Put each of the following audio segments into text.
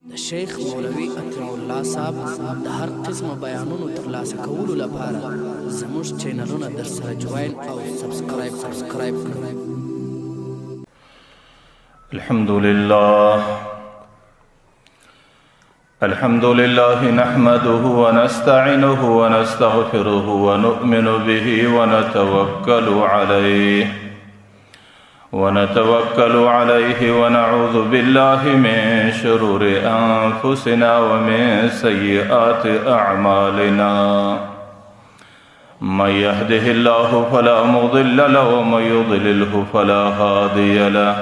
د شیخ مولوي اطیع الله صاحب د هر قسم بیانونو ترلاسه کولو لپاره زموږ چینلونه در سره جوین او سبسکرایب کړئ. الحمد لله نحمده ونستعينه ونستغفره ونؤمن به ونتوكل عليه ونعوذ بالله من شرور أنفسنا ومن سيئات أعمالنا. من يهده الله فلا مضل له ومن يضلله فلا هادي له.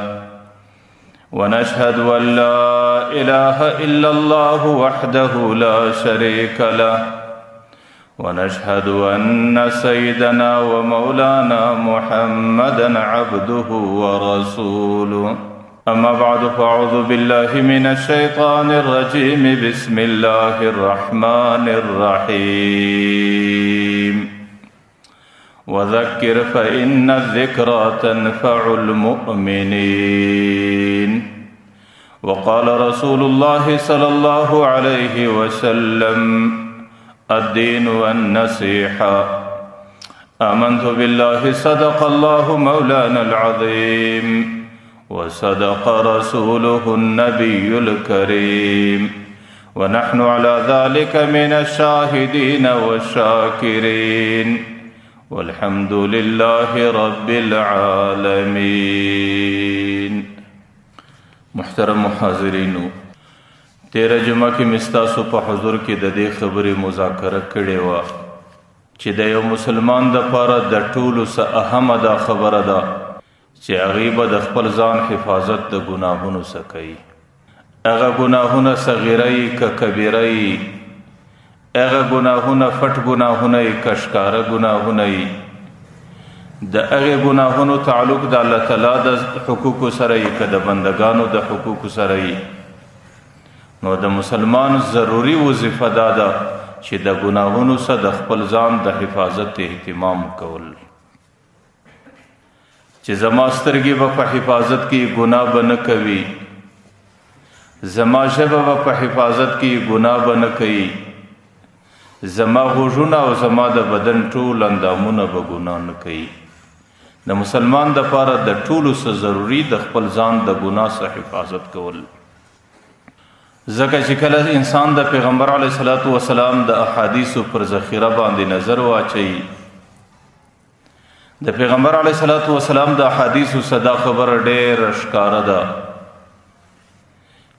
ونشهد أن لا إله إلا الله وحده لا شريك له. ونشهد أن سيدنا ومولانا محمدا عبده ورسوله. أما بعد فأعوذ بالله من الشيطان الرجيم. بسم الله الرحمن الرحيم. وذكر فإن الذكرى تنفع المؤمنين. وقال رسول الله صلى الله عليه وسلم: الدين والنصيحة. آمنت بالله صدق الله مولانا العظيم وصدق رسوله النبي الكريم ونحن على ذلك من الشاهدين والشاكرين والحمد لله رب العالمين. محترم حاضرین، تیرہ جمعہ کی مستاسو په حضور کې د دې خبرې مذاکره کړې وه چې د یو مسلمان دپاره د ټولو څه اهمه دا خبره ده چې هغې به د خپل ځان حفاظت د ګناهونو څه کوي. هغه ګناهونه صغیره یي که کبیره یي، هغه ګناهونه پټ ګناهونه یي که ښکاره ګناهونه یي، د هغې ګناهونو تعلق د الله تعالی د حقوقو سره یي که د بندګانو د حقوقو سره یي، نو د مسلمان ضروری وظیفه دا ده چې د ګناهونو څخه د خپل ځان د حفاظت اهتمام کول. چې زما سترګې به په حفاظت کې ګناه به نه کوي، زما ژبه به په حفاظت کې ګناه به نه کوي، زما غوږونه او زما د بدن ټول اندامونه به ګناه نه کوي. د مسلمان دپاره د ټولو څه ضروري د خپل ځان د ګناه څخه حفاظت کول. ځکه چې کله انسان د پیغمبر علیه الصلاة والسلام د احادیثو پر ذخیره باندې نظر واچوي، د پیغمبر علیه الصلاة والسلام د احادیثو صدا خبره ډېره ښکاره ده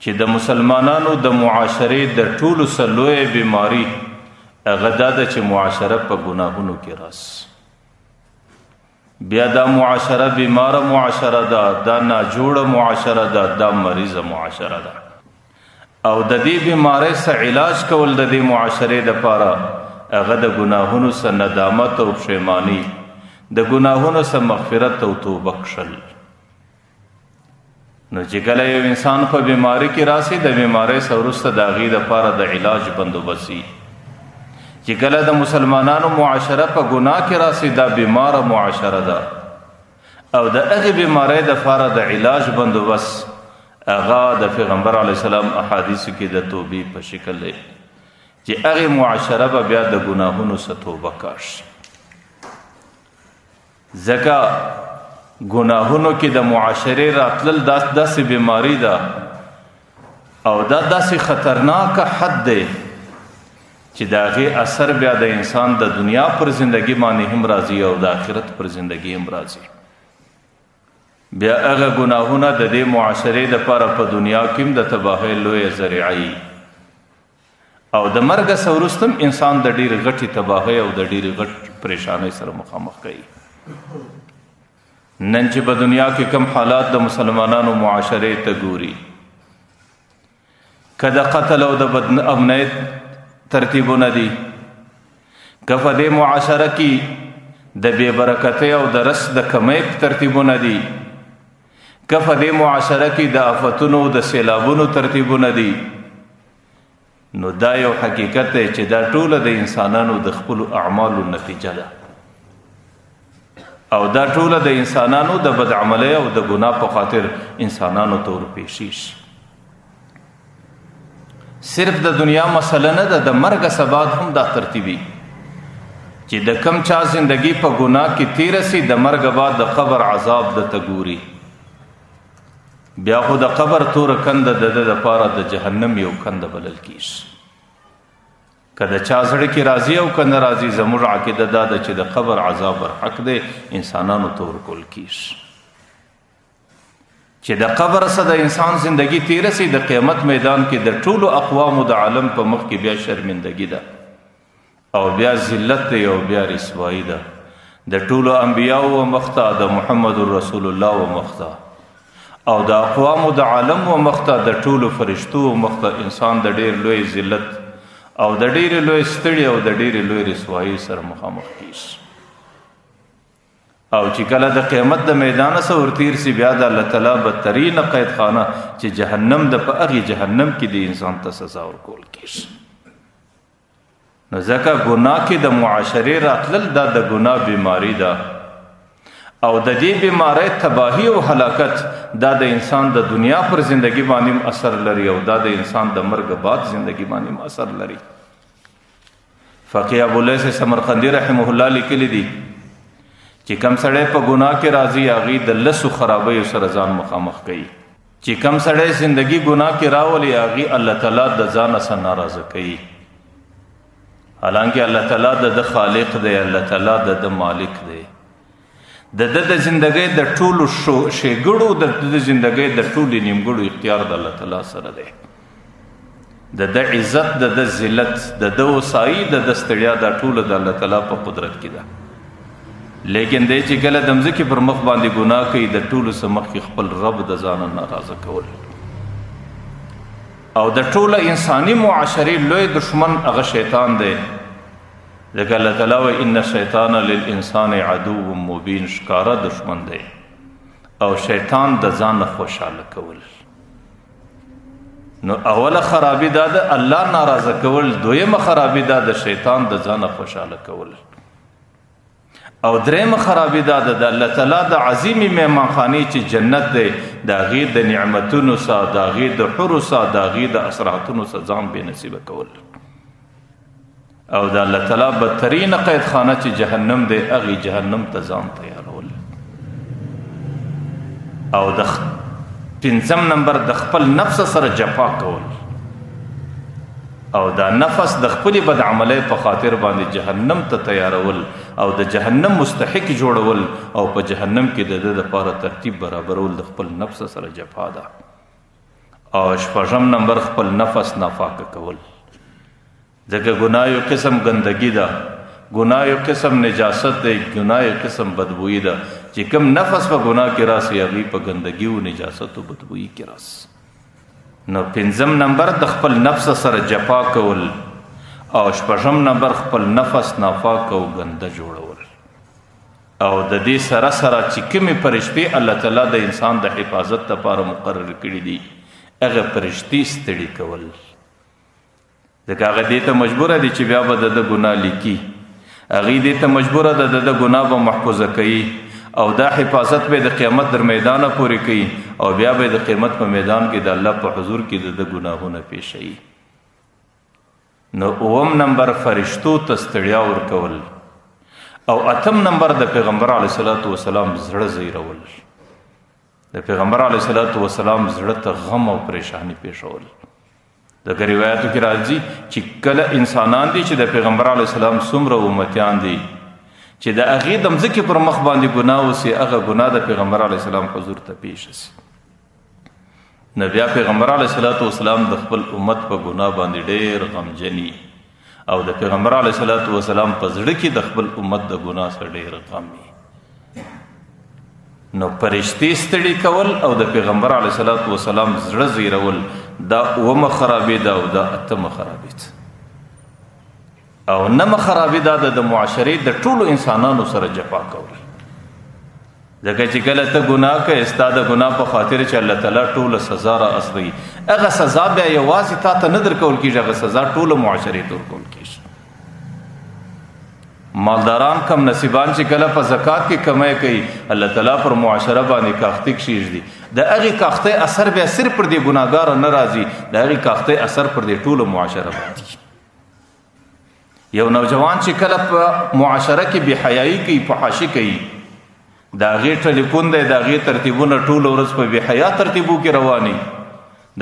چې د مسلمانانو د معاشرې د ټولو څه لویه بیماري هغه دا ده چې معاشره په ګناهونو کې راس. بیا دا معاشره بیماره معاشره ده، دا ناجوړه معاشره ده، دا مریضه معاشره ده. او د دې بیماری څخه علاج کول د دې معاشرې دپاره هغه د ګناهونو څخه ندامت او پښیماني، د ګناهونو څخه مغفرت او توبه کښل. نو چې کله یو انسان په بیماری کې راسي، د بیماری څخه وروسته د هغې دپاره د علاج بندوبست وي. چې کله د مسلمانانو معاشره په ګناه کې راسي، دا بیماره معاشره ده او د هغې بیماری دپاره د علاج بندوبست هغه د پیغمبر علیه السلام احادیثو کې د توبې په شکل دی چې هغې معاشره به بیا د ګناهونو څخه توبه کاش. ځکه ګناهونو کې د معاشرې راتلل داسې بیماری ده او دا داسې خطرناکه حد دی چې د هغې اثر بیا د انسان د دنیا پر زندگی باندې هم راځي او د آخرت پر زندگی هم راځي. بیا هغه ګناهونه د دې معاشرې دپاره په دنیا کې هم د تباهۍ لویه ذریعه وي او د مرګ څخه وروسته هم انسان د ډېرې غټې تباهۍ او د ډېرې غټ پریشانۍ سره مخامخ کوي. نن چې په دنیا کې کم حالات د مسلمانانو معاشرې ته ګوري، که د قتل او د بدامنۍ ترتیبونه دي، که په دې معاشره کې د بې برکتۍ او د رزق د کمۍ ترتیبونه دي، که په دې معاشره کې د آفتونو د سیلابونو ترتیبونه دي، نو دا یو حقیقت دی چې دا ټوله د انسانانو د خپلو اعمالو نتیجه ده او دا ټوله د انسانانو د بدعملۍ او د ګناه په خاطر انسانانو ته ورپېښیږي. صرف د دنیا مسله نه ده، د مرګ سبا هم دا ترتیبي چې د کم چا زندگی په ګناه کې تیر سي، د مرګ بعد د قبر عذاب د تګوري، بیا خو د قبر تور کند د لپاره د جهنم یو کند بلل کیش. کله چا زړه کې راضي او کنه راضي، زموږ عقیده دا ده چې د قبر عذاب حق دی، انسانانو تور کول کیش. چې د قبر سره د انسان زندگی تیر سي، د قیامت میدان کې د ټولو اقوامو د عالم په مخ کې بیا شرمندگی ده او بیا ذلت دی او بیا رسوایی ده. د ټولو انبیاء و مخته، د محمد رسول الله و مخته، او د اقوامو د عالم و مخته، د ټولو فرشتو و مخته انسان د ډیر لوی ذلت او د ډیر لوی ستړي او د ډیر لوی رسوایی سره مخامخ کیږي. او چې کله د قیامت د میدان سره ورتیر سي، بیا د الله تعالی بدترین قید خانه چې جهنم د په هغه جهنم کې د انسان ته سزا ورکول کیږي. نو ځکه ګناه کې د معاشرې راتلل دا د ګناه بیماری ده، او د دې بیماری تباہی او هلاکت دا د انسان د دنیا پر زندگی باندې اثر لري او دا د انسان د مرګ بعد زندگی باندې اثر لري. فقيه ابو لیث سمرقندی رحمه الله لیکلی دي چې کم سړی په ګناه کې راضي، هغه د لسو خرابۍ سره ځان مخامخ کوي. چې کم سړی زندگی ګناه کې راولي، هغه الله تعالی د ځان سره ناراضه کوي. حالانکه الله تعالی د خالق دی، الله تعالی د مالک دی. د زندگی د ټولو شیګړو، د زندگی د ټولو نیمګړو اختیار د الله تعالی سره دی. د عزت، د ذلت، د وسایي، د ستړیا د ټولو د الله تعالی په قدرت کې ده. لیکن دی چې کله د مځکې پر مخ باندې ګناه کوي، د ټولو سره مخ کې خپل رب د ځان ناراضه کول. او د ټوله انساني معاشرې لوی دشمن هغه شیطان دی. ځکه الله تعالی وایي ان الشیطان للانسان عدو مبین، ښکاره دشمن دی. او شیطان د ځان خوشحاله کول. نو اوله خرابي دا د الله ناراضه کول، دویمه خرابي دا د شیطان د ځان خوشحاله کول، او دریمه خرابي دا د الله تعالی د عظیمي مهمانخانه چې جنت دی، د هغې د نعمتونو سره، د هغې د حورو سره، د هغې د اسراتونو سره ځان بې نصیبه کول. او د الله تعالی بدترین قید خانه چې جهنم دی، هغې جهنم ته ځان تیارول. او د پنځم نمبر د خپل نفس سره جفا کول، او دا نفس د خپل بد عملی په خاطر باندې جهنم ته تیارول او د جهنم مستحق جوړول، او په جهنم کې د د لپاره ترتیب برابرول د خپل نفس سره جفا ده. او شپږم نمبر خپل نفس ناپاکه کول. ځکه ګناه یو قسم ګندګي ده، ګناه یو قسم نجاست دی، ګناه یو قسم بدبویي ده. چې کوم نفس په ګناه کې راسي، هغې په ګندګي او نجاست او بدبویي کې راسي. نو پنځم نمبر د خپل نفس سره جفا کول، او شپږم نمبر خپل نفس ناپاک او ګنده جوړول. او د دې سره سره چې کومې فرشتې الله تعالی د انسان د حفاظت لپاره مقرر کړي دي، هغه فرشتې ستړي کول. ځکه هغه دې ته مجبوره دي چې بیا به د ګناه لیکي، هغې دې ته مجبوره ده د ګناه به محفوظه کوي، او دا حفاظت به د قیامت در میدانه پورې کوي، او بیا به د قیامت په میدان کې د الله په حضور کې د ګناهونه پیښوي. نو اوم نمبر فرشتو ته ستړیا ورکول، او اتم نمبر د پیغمبر علیه الصلاة والسلام زړه زیرول. د پیغمبر علیه الصلاة والسلام زړه ته غم او پریشانی پیښول. د روایتو کې راځي چې کله انسانان دي چې د پیغمبر علیه السلام څومره امتیان دي، چې د هغې د مځکې پر مخ باندې ګناه وسي، هغه ګناه د پیغمبر علیه السلام حضور ته پیښ شي. نو بیا پیغمبر علیه الصلاة والسلام د خپل امت په ګناه باندې ډېر غمجني، او د پیغمبر علیه الصلاة والسلام په زړه کې د خپل امت د ګناه سره ډېر غم وي. نو فرشتې ستړي کول او د پیغمبر علیه الصلاة والسلام زړه زیرول، دا اومه خرابي ده، او دا اتمه خرابي ده. او نمه خرابي دا د معاشرې د ټولو انسانانو سره جفا کول. ځکه چې کله ته ګناه کوې، ستا د ګناه په خاطر چې الله تعالی ټوله سزا را اصلي، هغه سزا بیا یوازې تا ته نه درکول کېږي، هغه سزا ټوله معاشرې ته ورکول کېږي. مالداران کم نصیبان چې کله په زکات کې کمای کوي الله تعالی پر معاشره باندې کاختی کشیږي د هغه کاختی اثر بیا صرف پر دې ګناګار نه راځي د هغه کاختی اثر پر دې ټوله معاشره باندې یو نوجوان چې کله په معاشره کې بے حیايي کوي فحاشي کوي دا غي ټلیفون دی دا غي ترتیبونه ټول ورځ په بے حیا ترتیبو کې رواني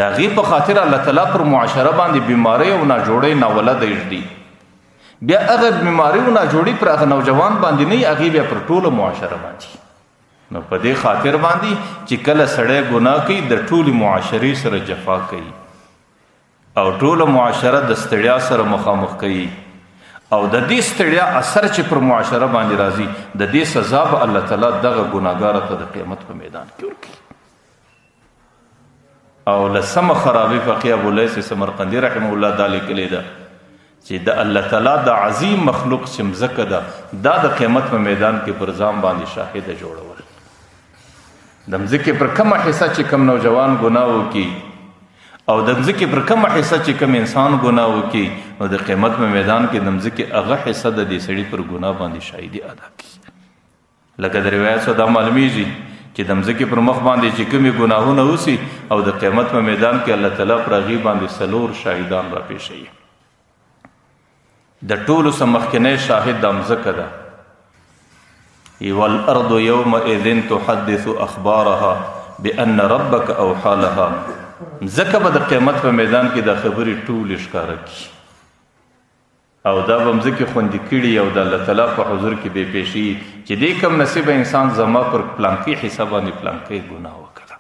دا غي په خاطر الله تعالی پر معاشره باندې بیماری او نه جوړې نه ولادت دی بیا هغه بیماری او نه جوړې پر هغه نوجوان باندې نه هغه بیا پر ټول معاشره باندې نو په دې خاطر باندې چې کله سړی ګناه کوي د ټول معاشري سره جفا کوي او ټول معاشره د ستړیا سره مخامخ کوي او د دې ستړیا اثر چې پر معاشره باندې راځي د دې سزا به الله تعالی دغه ګناګار ته د قیامت په میدان کې ورکړي او لسم خرابي فقيه ابو ليث سمرقندي رحمه الله دالي کلی دا چې د الله تعالی د عظیم مخلوق شمزکه ده دا د قیامت په میدان کې پر ځام باندې شاهد جوړول د مځکه پر کومه حصہ چې کم نوجوان ګناه وکي او د مځکه پر کومه حصہ چې کم انسان ګناه وکي نو د قیامت په میدان کې د مځکه هغه حصہ د دې سړي پر ګناه باندې شاهدي ادا کوي لکه د روایت څخه دا معلومیږي چې د مځکه پر مخ باندې چې کومي ګناهونه وسی او د قیامت په میدان کې الله تعالی پر هغه باندې سلور شاهدان را پیښي د ټولو سمخکنه شاهد د مځکه ده والارض يومئذ تحدث اخبارها بان ربك اوحى لها مځکه به د قیامت په میدان کې د خبرې ټول ښکارا کی او دا به مځکه خوندې کړي او د الله تعالی په حضور کې به پیشي چې دې کم نصیب انسان زما پر پلانکی حسابانه پلانکی ګناه وکړه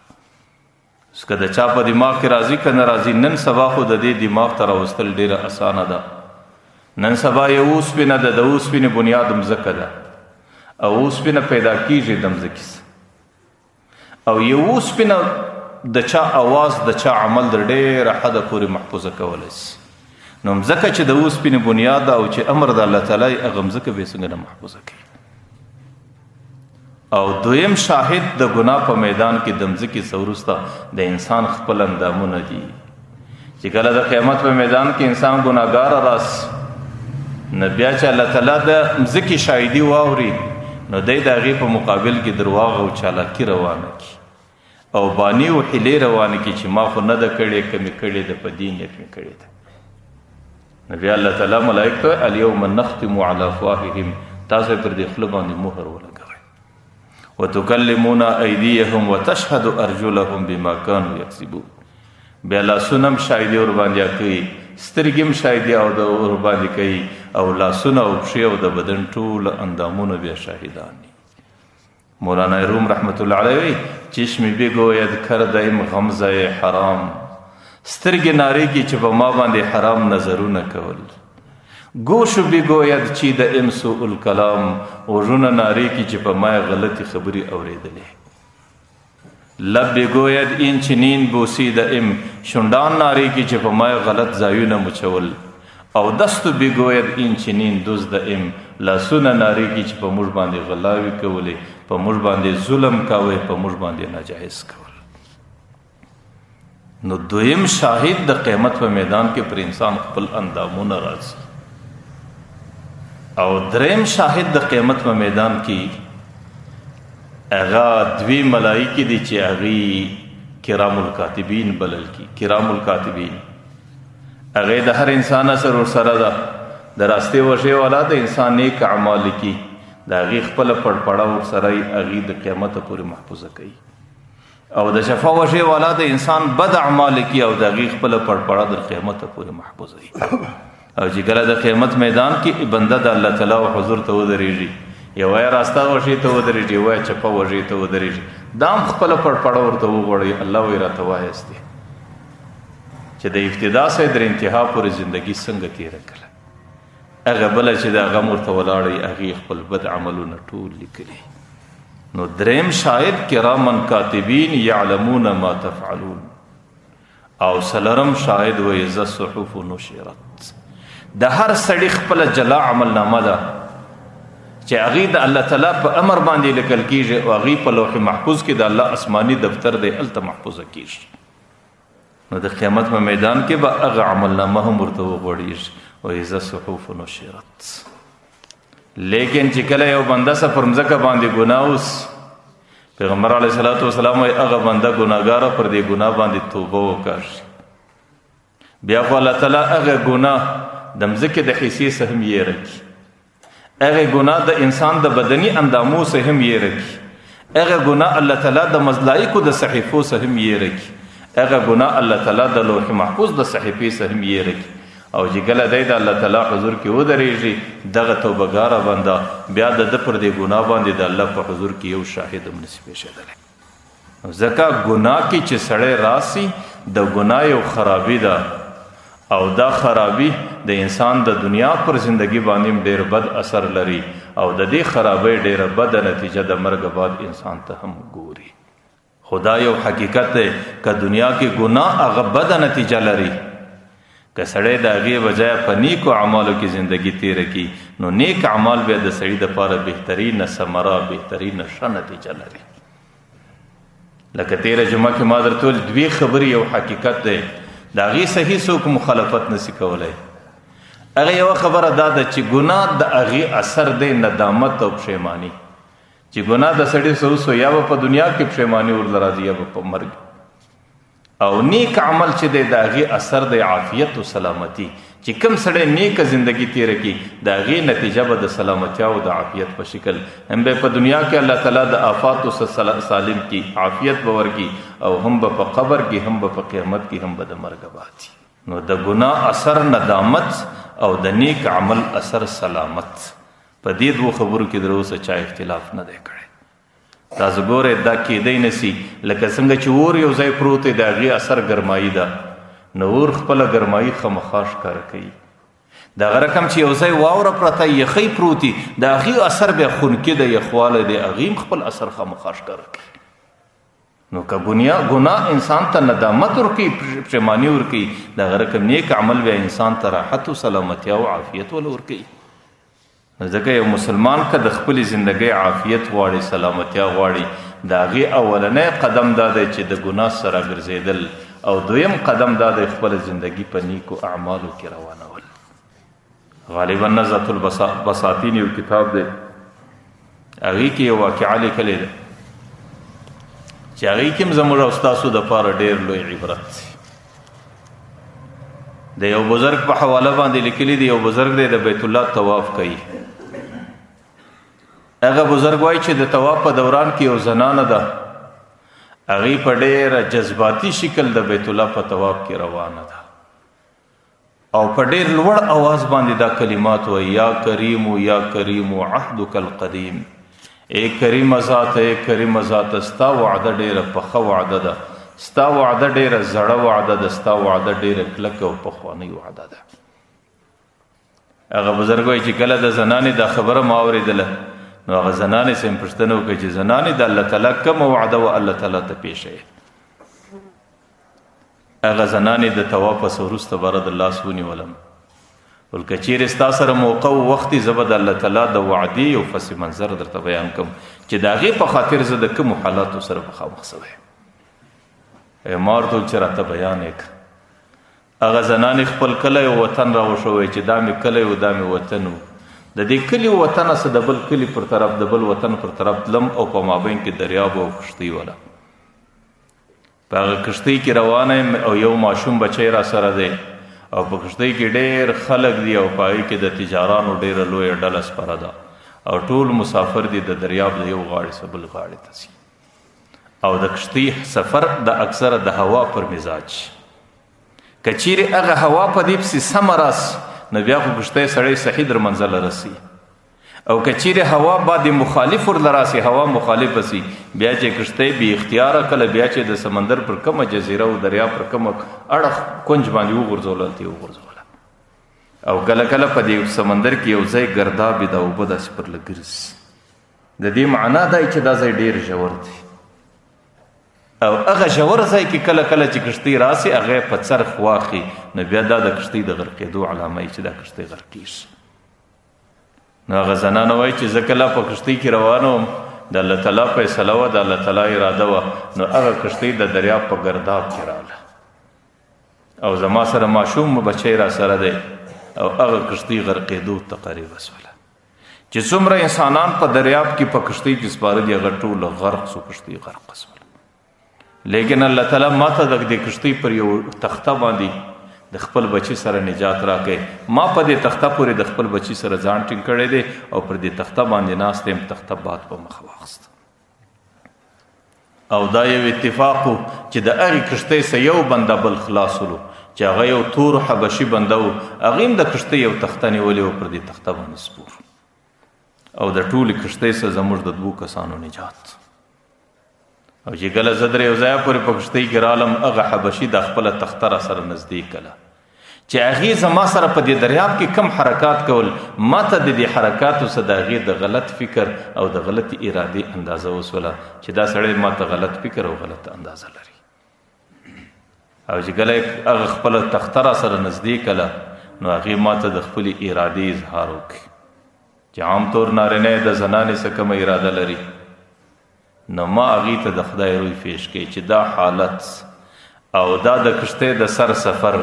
اسکه د چا په دماغ کې راضي کنه راضي نن سبا خو د دې دماغ تر وستل ډیره اسانه ده نن سبا یو اوس بنه د اوس بنه بنیاد مځکه ده او اوس بنه پیدا کیږي د مځکه او یو اوس بنه د چا आवाज د چا عمل د ډیره حد پورې محفوظه کولای شي نو مځکه چې د اوس بنه بنیاد او چې امر د الله تعالی هغه مځکه به څنګه محفوظه کوي او دویم شاهد د ګناه په میدان کې د مځکه سورستا د انسان خپل اندامونه دي چې کله د قیامت په میدان کې انسان ګناګار راس نبي چې الله تعالی د مځکه شاهدي واوري نو د دغه په مقابل کې درواغ او چالاکی روانه کی او بانی او حلی روانه کی چې ما خو نه د کړي کمی کړي د پدین یې کړي ده نبی الله تعالی ملائکه الیوم نختم علی افواههم تاسو پر دې خپل باندې مهر ولګوي وتکلمون ایدیهم وتشهد ارجلهم بما كانوا یکسبون بلا سنم شاهدی ور باندې کوي سترګم شاهدی او د ور باندې کوي او لاسونه او پښې او د بدن ټول اندامونه بیا شاهدان دي مولانا روم رحمت الله علیه چشم بگوید کردیم غمزه حرام سترګې ناری کی چې په ما باندې حرام نظرونه کول گوش بگوید چی د امسو الکلام او ژوند ناری کی چې په ما غلطی خبري اوریدلې لب بگوید این چنین بوسی د ام شوندان ناری کی چې په ما غلط ځایونه مچول او دست بگوید این چنین دوز د ام لاسونه ناری کی چې په موږ باندې غلاوی کولې په موږ باندې ظلم کاوه په موږ باندې ناجایز کول نو دویم شاهد د قیامت په میدان کې پر انسان خپل اندامونه راځي او دریم شاهد د قیامت په میدان کې هغه دوی ملائکه دي چې هغه کرام الکاتبین بلل کی کرام الکاتبین هغه د هر انسان سره ده د راسته وشه والا د انسان نیک اعمال کی دا غي خپل پړپړاو سره هغه د قیامت پورې محفوظه کوي او د شفا وشه والا د انسان بد اعمال کی او د غي خپل پړپړا د قیامت پورې محفوظه وي او چې ګله د قیامت میدان کې بنده د الله تعالی او حضور ته ودرېږي یو راسته وشه ته ودرېږي وای چپا وشه ته ودرېږي دام خپل پړپړا ورته وغوړي الله وی راته وایسته چې د ابتدا سره در انتها پورې ژوندۍ څنګه تیر کړه هغه بل چې دا غم ورته ولاړی هغه خپل بد عملونه ټول لیکلي نو دریم شاهد کرامن کاتبین یعلمون ما تفعلون او سلرم شاهد و اذا الصحف نشرت د هر سړي خپل جلا عمل نامه ده چې هغه د الله تعالی په امر باندې لیکل کیږي او هغه په لوح محفوظ کې د الله آسماني دفتر دی الته محفوظه کیږي نو د قیامت په میدان کې به هغه عمل نامه هم ورته وغوړیږي و اذا الصحف نشرت لیکن چې کله یو بنده سه پر مځکه باندې ګناه اوس پیغمبر علیه الصلاۃ والسلام وایي هغه بنده ګناهګاره پر دې ګناه باندې توبه وکړي بیا خو الله تعالی هغه ګناه د مځکې د حصې څخه هم یېره کړي هغه ګناه د انسان د بدني اندامو څخه هم یېره کړي هغه ګناه الله تعالی د ملائکو د صحیفو څخه هم یېره کړي هغه ګناه الله تعالی د لوح محفوظ د صحیفې څخه هم یېره کړي او چې کله دی د الله تعالی حضور کې ودرېږي دغه توبهګاره بنده بیا د ده پر دې ګناه باندې د الله په حضور کې یو شاهد هم نشي پېښېدلی ځکه ګناه کې چې سړی راسي د ګناه یو خرابي ده او دا خرابي د انسان د دنیا پر زندگی باندې ډېر بد اثر لري او د دې خرابۍ ډېره بده نتیجه د مرګ بعد انسان ته هم ګوري خدا یو حقیقت دی که دنیا کې ګناه هغه بده نتیجه لري که سړی د هغې بجای په نیکو اعمالو کې زندگی تیره کړي نو نیک اعمال بیا د سړي دپاره بهترینه ثمره بهترینه ښه نتیجه لري لکه تیره جمعه کې ما درته ویل دوې خبرې یو حقیقت دی د هغې صحیح څوک مخالفت نشي کولی هغه یوه خبره دا ده چې ګناه د هغې اثر دی ندامت او پښیماني چې ګناه د سړي څه وسو یا به په دنیا کې پښیماني ورله راځي یا به په مرګ او نیک عمل چې دی د هغې اثر دی عافیت او سلامتي چې کوم سړی نیکه زندگی تیره کړي د هغې نتیجه به د سلامتیا او د عافیت په شکل هم به په دنیا کې الله تعالی د آفاتو څخه سالم کړي عافیت به ورکړي او هم به په قبر کې هم به په قیامت کې هم به د مرګ بعد نو د ګناه اثر ندامت او د نیک عمل اثر سلامت په دې دوه خبرو کې در اوسه چا اختلاف نه دی کړی تاسو ګورئ دا کیدی نسی لکه څنګه چې اور یو ځای پروت دی د هغې اثر ګرمایي ده نو اور خپله ګرمایي خامخا ښکاره کوي دغه رقم چې یو ځای واوره پرته یخی پروت وي د هغې اثر بیا خونکي ده یخوالی دی هغې هم خپل اثر خامخا ښکاره کوي نو که ګناه انسان ته ندامت ورکوي پښیماني ورکوي دغه رقم نیک عمل بیا انسان ته راحت او سلامتیا او عافیت ول ورکوي ځکه یو مسلمان که د خپلې زندګۍ عافیت غواړي سلامتیا غواړي د هغې اولنی قدم دا دی چې د ګناه سره ګرځېدل او دویم قدم دا دی خپله زندگی په نیکو اعمالو کې روانول غالبا نزهة البساطین یو کتاب دی هغې کې یو واقعه لیکلې ده چې هغې کې هم زموږ او ستاسو دپاره ډېر لوی عبرت د یو بزرګ په حواله باندې لیکلي دی یو بزرګ دی د بیت الله طواف کوي هغه بزرګ وایي چې د طواف په دوران کې یو زنانه ده هغې په ډېره جذباتي شکل د بیت الله په طواف کې روانه ده او په ډېر لوړ اواز باندې دا کلمات وایي یا کریم یا کریم عهدک القدیم ای کریم ذات ای کریم ذات ستا وعده ډېره پخه وعده ده ستا وعده ډېره زړه وعده ده ستا وعده ډېره کلکه او پخوانۍ وعده ده هغه بزرګ وایي چې کله د زنانې دا خبره ما اورېدله نو هغه زنانې سه یې پوښتنه وکړه چې زنانې د الله تعالی کومه وعده وه الله تعالی ته پیښه یې هغه زنانې د طواف پس وروسته بره د لاس ونیولم ول که چیرې ستا سره موقع و وخت زه به د الله تعالی د وعدې یو پس منظر درته بیان کوم چې د هغې په خاطر زه د کومو حالاتو سره مخامخ شوی ما ورته وویل چې راته بیان یې کړه هغه زنانې خپل کلی او وطن راوښوی چې دا مې کلی و دا مې وطن و د دې کلي و وطن څه د بل کلي پر طرف د بل وطن پر طرف تلم او په مابین کې دریاب او کښتۍ وله په هغه کښتۍ کې روانه یم او یو ماشوم بچی را سره دی او په کښتۍ کې ډېر خلک دي او په هغې کې د تجارانو ډېره لویه ډله سپره ده او ټول مسافر دي د دریاب د یو غاړې څه بل غاړې ته ځي او د کښتۍ سفر د اکثره د هوا پر مزاج که چیرې هغه هوا په دې پسې سمه راسي نو بیا خو کښتۍ سړی صحیح در منزله رسي او که چیرې هوا بعد مخالف ورله راسي هوا مخالفه سي بیا چې کښتۍ بې اختیاره کله بیا چې د سمندر پر کومه جزیره او دریاب پر کومه اړخ کونج باندې وغورځوله هلته یې وغورځوله او کله کله په دې سمندر کې یو ځای ګرداب د اوبه داسې پرله ګرځي د دې معنا دا چې دا ځای ډېر ژور دی او هغه ژور ځای کې کله کله چې کښتۍ راسي هغه په څرخ واخلي نو بیا دا د کښتۍ د غرقېدو علامه وي چې دا کښتۍ غرقېږي نو هغه زنانه وایي چې زه کله په کښتۍ کې روانه وم د الله تعالی فیصله وه د الله تعالی اراده وه نو هغه کښتۍ د دریاب په ګرداب کې راغله او زما سره ماشوم بچی را سره دی او هغه کښتۍ غرقېدو ته قریبه شوله چې څومره انسانان په دریاب کې په کشتۍ کې سپاره دي هغه ټول غرق سو کشتۍ غرق سول لیکن الله تعالی ماته د دې کشتۍ پر یو تخته باندې د خپل بچی سره نجات راکې ما په دې تخته پورې د خپل بچی سره ځان ټینګ کړی دی او پر دې تخته باندې ناست یم تخته باد په مخ واخست او دا یو اتفاق چې د هغې کشتۍ سه یو بنده بل خلاصولو چې هغه یو تور حبشي بنده و هغې هم د کشتۍ یو تخته نیولې و پر دې تخته باندې سپور او د ټولې کشتۍ سه زموږ د 2 کسانو نجات او چې کله زه درې یو ځایه پورې په کشتۍ کې رالم هغه حبشي د خپله تخته را سره نزدیک کله چې هغې زما سره په دې دریاب کې کم حرکات کول ما ته د دې حرکاتو څه د هغې د غلط فکر او د غلطې ارادې اندازه وسوله چې دا سړی ما ته غلط فکر او غلط اندازه لري او چې کله هغه خپله تخته را سره نزدیک کله نو هغې ما ته د خپلې ارادې اظهار وکړي چې عام طور نارینه د زنانې څه کومه اراده لري نو ما هغې ته د خدای روی پیش کړي چې دا حالت او دا د کشتۍ د سر سفر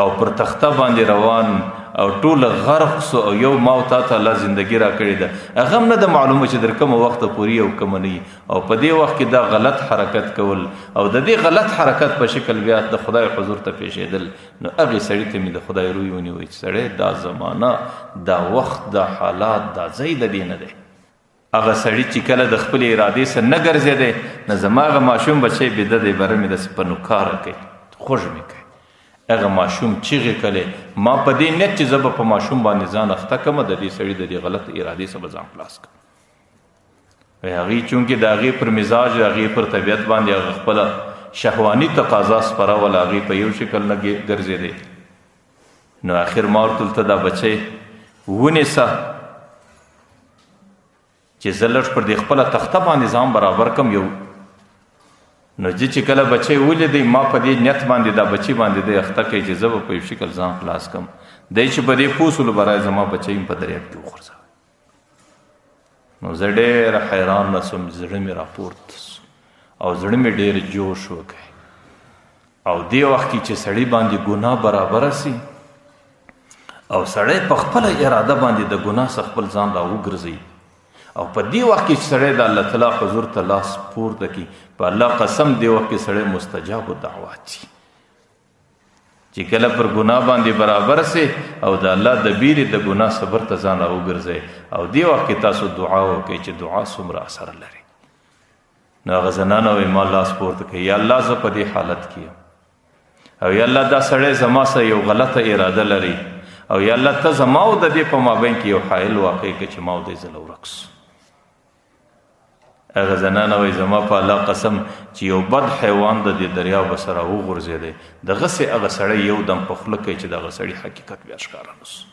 او پر تخته باندې روان او ټول غرق سو او یو ما تا ته الله زندگی را کړې ده هغه هم نه د معلومه چې در کومه وخته پورې او کومه نه او په دې وخت کې دا غلط حرکت کول او د دې غلط حرکت په شکل بیا د خدای حضور ته پیښېدل نو هغې سړي ته مې د خدای روی ونیوی چې سړی دا زمانه دا وخت دا حالات دا ځای د دې نه دی هغه سړي چې کله د خپلې ارادې سره نه ګرځېدی نه زما هغه ماشوم بچی بېده دی بره مې داسې په نوکاره کوي خوږ مې کوي هغه ماشوم چیغې کړې ما په دې نیت چې زه به په ماشوم باندې ځان اخته کړم د دې سړي د دې غلط ارادې څخه به ځان خلاص کړم هغې چونکې د هغې پر مزاج د هغې پر طبیعت باندې هغه خپله شهواني تقاضا سپروله هغې په یو شکل نه ګرځېدی نو آخر ما ورته ته دا بچی ونیسه چې زه لږ پر دې خپله تخته باندې ځان برابر کړم یو نو چې کله بچی ولیدی ما په دې نیت باندې دا بچی باندې دی اخته کوي چې زه به په یو شکل ځان خلاص کړم دی چې په دې پوسلو برای زما بچی په دریاب کې وغورځوي نو زه ډېره حیران نسوم زړه مې راپورته سو او زړه مې ډېر جوش وکړ او دې وخت کې چې سړي باندې ګناه برابره سي او سړی په خپله اراده باندې د ګناه څخه خپل ځان را وګرځوي او په دې وخت کې چې سړی د الله تعالی حضور ته لاس پورته کړي په الله قسم دې وخت کې سړی مستجاب الدعوات شي چې کله پر ګناه باندې برابر سي او د الله د بیرې د ګناه صبر ته ځان راوګرځئ او دې وخت کې تاسو دعا وکړئ چې دعا څومره اثر لري نو هغه زنانه وایي ما لاس پورته کړي یا الله زه په دې حالت کې یم او یا الله دا سړی زما سره یو غلطه اراده لري او یا الله ته زما او د دې په مابین کې یو حایل واقع کړي چې ما او دې زه ورک سو هغه زنانه وایي زما په الله قسم چې یو بد حیوان د دې دریاب سره وغورځېدی دغسې هغه سړی یو دم په خوله کوي چې دغه سړي حقیقت بیا ښکاره نه سو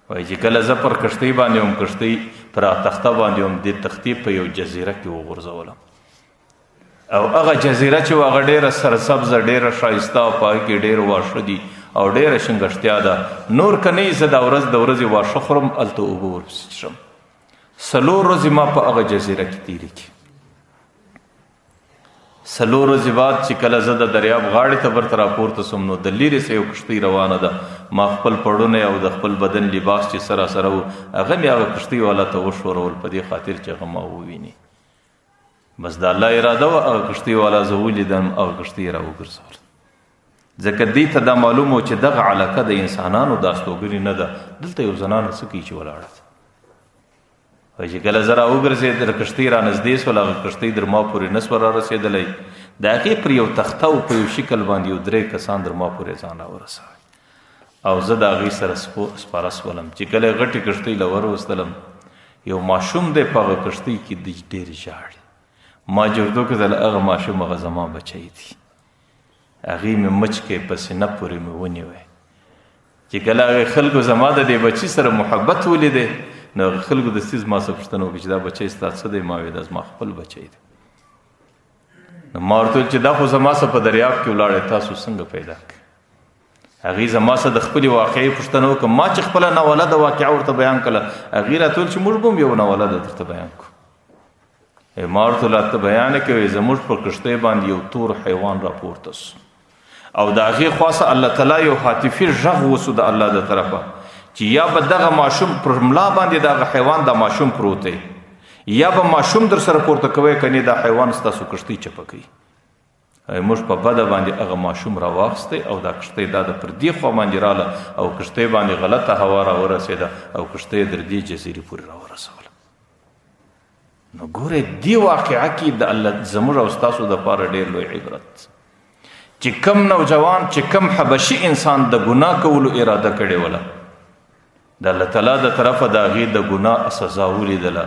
وایي چې کله زه پر کښتۍ باندې وم کښتۍ پر تخته باندې وم دې تختې په یو جزیره کې وغورځولم او هغه جزیره چې و هغه ډېره سرسبزه ډېره ښایسته او په هغې کې ډېر واښه دي او ډېره شنګښتیا ده نور که نه زه دا ورځ د ورځې واښه خورم هلته اوبه ورپسې څښم 4 ورځې ما په هغه جزیره کې تېرې کړي 4 ورځې بعد چې کله زه د دریاب غاړې ته برته راپورته سوم نو د لرې څه یو کښتۍ روانه ده ما خپل پړونه او د خپل بدن لباس چې سره سره و هغه مې هغه کښتۍ والا ته وښورول په دې خاطر چې هغه ما وویني بس د الله اراده وه هغه کښتۍ والا زه ولیدم هغه کښتۍ یې راوګرځول ځکه دې ته دا معلوم و چې دغه علاقه د انسانانو دا استوګنې نه ده دلته یو زنانه څه کوي چې ولاړه ده وایي چې کله زه راوګرځېد د کښتۍ را نږدې سول هغه کښتۍ در ما پورې نه سوه رارسېدلی د هغې پر یو تخته و په یو شکل باندې یو 3 کسان در ما پورې ځان راورسوی او زه د هغې سره سپاره سولم چې کله یې غټې کښتۍ له وروستلم یو ماشوم دی په هغه کښتۍ کې ډېر ژاړي ما جوړدو کتل هغه ماشوم هغه زما بچی دی هغې مې مچ کې په سینه پورې مې ونیوی چې کله هغې خلکو زما د دې بچي سره محبت ولیدی نو هغه خلکو دستي زما څه پوښتنه وکړي چې دا بچی ستا څه دی ما ویل دا زما خپل بچی دی نو ما ورته ویل چې دا خو زما څه په دریاب کې ولاړی تاسو څنګه پیدا کړئ هغې زما څه د خپلې واقعې پوښتنه وکړه ما چې خپله ناولده واقعه ورته بیان کړله هغې راته ویل چې موږ به هم یو ناولده درته بیان کړو ما ورته راته بیان یې کوي زموږ پر کښتۍ باندې یو تور حیوان راپورته سو او د هغې خوا څه الله تعالی یو هاتفي غږ وسو د الله د طرفه چې یا به دغه ماشوم پر ملا باندې دغه حیوان دا ماشوم پروت دی یا به ماشوم در سره پورته کوئ کنې دا حیوان ستاسو کښتۍ چپه کوي. موږ په بده باندې هغه ماشوم راواخیستی او دا کښتۍ دا د پر دې خوا باندې راله او کښتۍ باندې غلطه هوا راورسېده او کښتۍ در دې جزیرې پورې راورسوله. نو ګورئ دې واقعه کې د الله زموږ او ستاسو دپاره ډېر لوی عبرت چې کم نوجوان چې کم حبشي انسان د ګناه کولو اراده کړې وله د الله تعالی د طرفه د هغې د ګناه سزا ولیدله